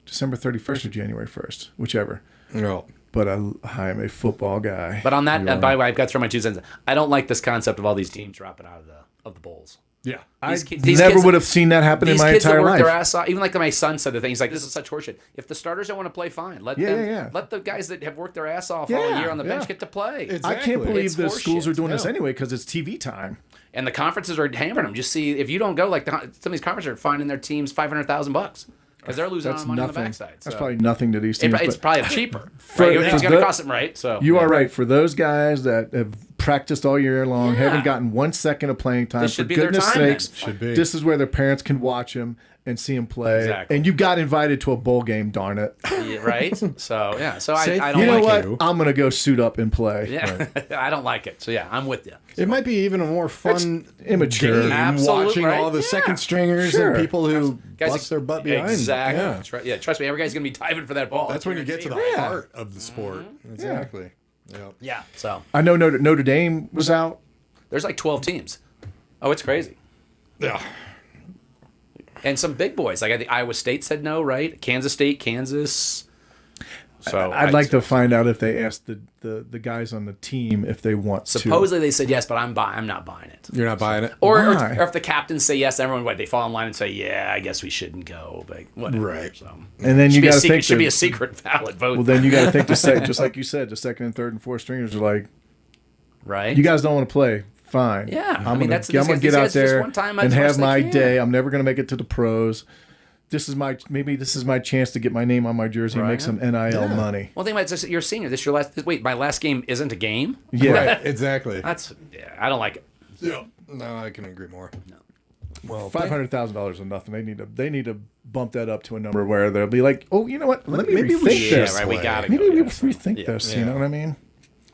Speaker 2: December 31st or January 1st, whichever.
Speaker 1: No.
Speaker 2: But I'm a football guy.
Speaker 3: But on that, by the way, I've got to throw my 2 cents. I don't like this concept of all these teams dropping out of the bowls.
Speaker 1: Yeah.
Speaker 3: These
Speaker 2: Never
Speaker 3: kids-
Speaker 2: would have seen that happen in
Speaker 3: These
Speaker 2: my
Speaker 3: kids
Speaker 2: entire
Speaker 3: that work
Speaker 2: life.
Speaker 3: their ass off. Even like my son said the thing. He's like, "This is such horseshit. If the starters don't want to play, fine. Let them. Let the guys that have worked their ass off all
Speaker 2: Yeah,
Speaker 3: year on the bench
Speaker 1: yeah.
Speaker 3: get to play."
Speaker 1: Exactly.
Speaker 2: I can't believe
Speaker 3: It's
Speaker 2: the schools are
Speaker 3: horseshit.
Speaker 2: doing this
Speaker 1: Yeah.
Speaker 2: anyway because it's TV time.
Speaker 3: And the conferences are hammering them. Just see if you don't go, like some of these conferences are finding their teams $500,000 because they're losing
Speaker 2: That's
Speaker 3: on money
Speaker 2: nothing.
Speaker 3: on the backside.
Speaker 2: That's
Speaker 3: So.
Speaker 2: probably nothing to these teams.
Speaker 3: It's
Speaker 2: but
Speaker 3: probably cheaper.
Speaker 2: For-
Speaker 3: Right? It's
Speaker 2: for
Speaker 3: going to
Speaker 2: the-
Speaker 3: cost them, right? So
Speaker 2: you are right. For those guys that have practiced all year long,
Speaker 3: Yeah.
Speaker 2: haven't gotten 1 second of playing time,
Speaker 3: This
Speaker 2: for
Speaker 3: should be their
Speaker 2: goodness
Speaker 3: time then.
Speaker 2: sakes,
Speaker 1: Should be.
Speaker 2: this is where their parents can watch him and see him play.
Speaker 3: Exactly.
Speaker 2: And you got invited to a bowl game, darn it.
Speaker 3: Yeah, right? So yeah. So
Speaker 1: Safe-
Speaker 3: I don't
Speaker 2: You know
Speaker 3: like
Speaker 2: what?
Speaker 3: it.
Speaker 1: you.
Speaker 2: I'm going to go suit up and play.
Speaker 3: Yeah, I don't like it. So yeah, I'm with you.
Speaker 1: It might be even a more fun,
Speaker 2: immature.
Speaker 1: game
Speaker 3: Absolute,
Speaker 1: watching
Speaker 3: right?
Speaker 1: all the
Speaker 3: Yeah.
Speaker 1: second stringers
Speaker 2: Sure.
Speaker 1: and people who
Speaker 3: Guys,
Speaker 1: bust their butt behind.
Speaker 3: Exactly.
Speaker 1: Yeah.
Speaker 3: Yeah. Trust me, every guy's gonna be diving for that ball.
Speaker 1: That's when you get to the
Speaker 2: Yeah.
Speaker 1: heart of the sport. Exactly. Yeah.
Speaker 3: Yeah. So
Speaker 2: I know Notre Dame was out.
Speaker 3: there's like 12 teams. Oh, it's crazy.
Speaker 1: Yeah.
Speaker 3: And some big boys. Like I think Iowa State said no, right? Kansas State, Kansas. So
Speaker 2: I'd like to find out if they asked the guys on the team if they want to.
Speaker 3: Supposedly they said yes, but I'm not buying it.
Speaker 1: You're not buying it?
Speaker 3: Or if the captains say yes, everyone they fall in line and say, yeah, I guess we shouldn't go. But whatever.
Speaker 1: Right.
Speaker 3: So,
Speaker 2: and then you got to think
Speaker 3: it should be a secret ballot vote.
Speaker 2: Well, then you got to think just like you said, the second and third and fourth stringers are like,
Speaker 3: right?
Speaker 2: You guys don't want to play. Fine.
Speaker 3: Yeah.
Speaker 2: I'm gonna get out there and have my day. I'm never gonna make it to the pros. This is my chance to get my name on my jersey and make some NIL money.
Speaker 3: Well, think about it. You're a senior. This is your last. Wait, my last game isn't a game.
Speaker 2: Yeah,
Speaker 1: right, exactly.
Speaker 3: I don't like it.
Speaker 1: Yeah. No, I can agree more. No.
Speaker 2: Well, $500,000 is nothing. They need to bump that up to a number where they'll be like, oh, you know what? Maybe rethink this.
Speaker 3: Yeah, right. We got it.
Speaker 2: Maybe we rethink this. You know what I mean?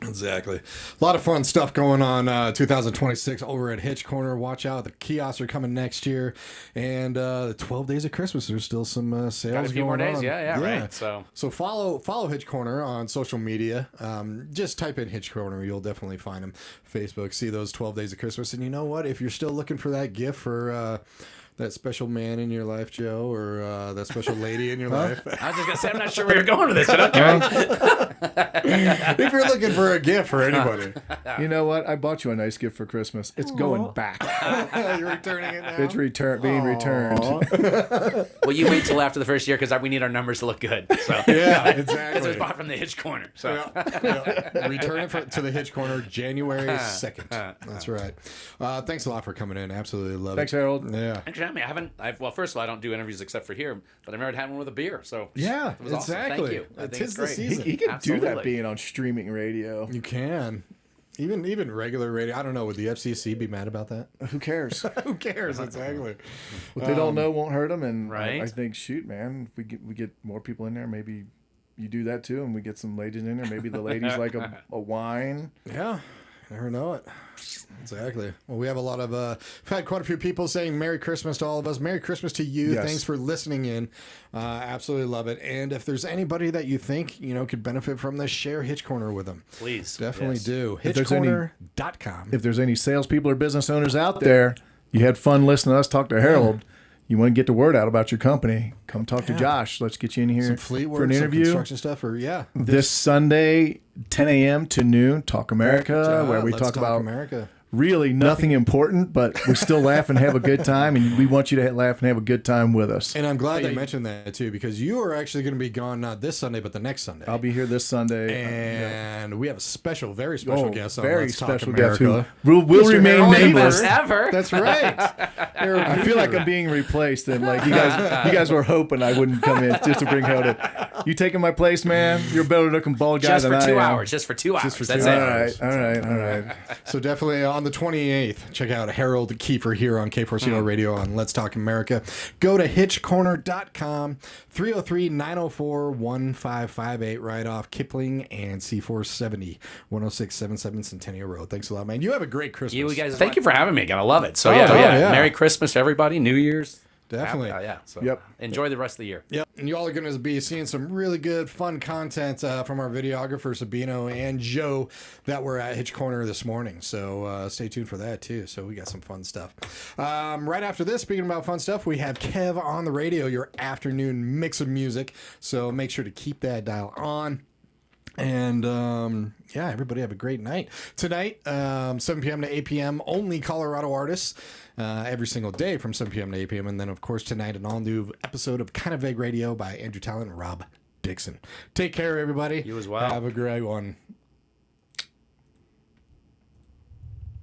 Speaker 1: Exactly. A lot of fun stuff going on 2026 over at Hitch Corner. Watch out. The kiosks are coming next year. And the 12 days of Christmas, there's still some sales
Speaker 3: Got a few
Speaker 1: going
Speaker 3: more days.
Speaker 1: on.
Speaker 3: Yeah, right. So
Speaker 1: follow Hitch Corner on social media. Just type in Hitch Corner. You'll definitely find them. Facebook. See those 12 days of Christmas. And you know what? If you're still looking for that gift for... that special man in your life, Joe, or that special lady in your life.
Speaker 3: I was just going to say, I'm not sure where you're going with this, but okay.
Speaker 1: If you're looking for a gift for anybody.
Speaker 2: You know what? I bought you a nice gift for Christmas. It's going back.
Speaker 1: You're returning it now?
Speaker 2: It's being returned.
Speaker 3: Well, you wait till after the first year because we need our numbers to look good. So
Speaker 1: yeah, exactly.
Speaker 3: It was bought from the Hitch Corner. So
Speaker 1: Return it to the Hitch Corner January 2nd. That's right. Thanks a lot for coming in. Absolutely love it.
Speaker 2: Thanks, Harold.
Speaker 1: Yeah.
Speaker 3: Actually, well, first of all, I don't do interviews except for here, but I've never had one with a beer. So
Speaker 1: yeah,
Speaker 3: it was
Speaker 1: exactly.
Speaker 3: Awesome. Thank you. I think it's great.
Speaker 2: He can
Speaker 3: Absolutely.
Speaker 2: do that being on streaming radio.
Speaker 1: You can. Even regular radio. I don't know. Would the FCC be mad about that?
Speaker 2: Who cares?
Speaker 1: Who cares? Exactly.
Speaker 2: What they don't know won't hurt them. And
Speaker 3: right?
Speaker 2: I think, shoot, man, if we get more people in there, maybe you do that too, and we get some ladies in there. Maybe the ladies like a wine.
Speaker 1: Yeah. Never know it. Exactly. Well, we have a lot of we've had quite a few people saying Merry Christmas to all of us. Merry Christmas to you.
Speaker 2: Yes.
Speaker 1: Thanks for listening in. Absolutely love it. And if there's anybody that you think could benefit from this, share Hitch Corner with them.
Speaker 3: Please.
Speaker 1: Definitely do.
Speaker 2: If there's
Speaker 1: HitchCorner.com.
Speaker 2: If there's any salespeople or business owners out there, you had fun listening to us talk to Harold. You want to get the word out about your company, come talk to Josh. Let's get you in here
Speaker 1: for
Speaker 2: an interview.
Speaker 1: Some construction stuff,
Speaker 2: this Sunday, 10 a.m. to noon, Talk America, where we talk about
Speaker 1: America.
Speaker 2: Really nothing important, but we still laugh and have a good time, and we want you to laugh and have a good time with us.
Speaker 1: And I'm glad you mentioned that, too, because you are actually going to be gone not this Sunday, but the next Sunday.
Speaker 2: I'll be here this Sunday.
Speaker 1: And we have a very special guest on
Speaker 2: very
Speaker 1: Let's
Speaker 2: special
Speaker 1: Talk
Speaker 2: guest
Speaker 1: America.
Speaker 2: who will remain nameless.
Speaker 3: Ever.
Speaker 1: That's right.
Speaker 2: I feel like I'm being replaced, and like you guys were hoping I wouldn't come in just to bring Harold in. You taking my place, man? You're a better looking bald guy than I am.
Speaker 3: Just for 2 hours.
Speaker 1: Just for 2
Speaker 3: That's
Speaker 1: hours.
Speaker 3: it.
Speaker 2: All right.
Speaker 1: So definitely on the 28th, check out Harold Kiefer here on K4CL Radio on Let's Talk America. Go to hitchcorner.com, 303-904-1558, right off Kipling and C470, 10677 Centennial Road. Thanks a lot, man. You have a great Christmas.
Speaker 3: You guys, thank you for having me. I love it. So
Speaker 1: yeah.
Speaker 3: Merry Christmas to everybody. New Year's.
Speaker 1: Definitely.
Speaker 3: So
Speaker 2: Yep.
Speaker 3: Enjoy the rest of the year.
Speaker 1: Yep. And you all are going to be seeing some really good, fun content from our videographers, Sabino and Joe, that were at Hitch Corner this morning. So stay tuned for that, too. So we got some fun stuff. Right after this, speaking about fun stuff, we have Kev on the radio, your afternoon mix of music. So make sure to keep that dial on. And everybody have a great night. Tonight, 7 p.m. to 8 p.m., only Colorado artists every single day from 7 p.m. to 8 p.m. And then, of course, tonight, an all-new episode of Kind of Vague Radio by Andrew Talent and Rob Dixon. Take care, everybody.
Speaker 3: You as well.
Speaker 1: Have a great one.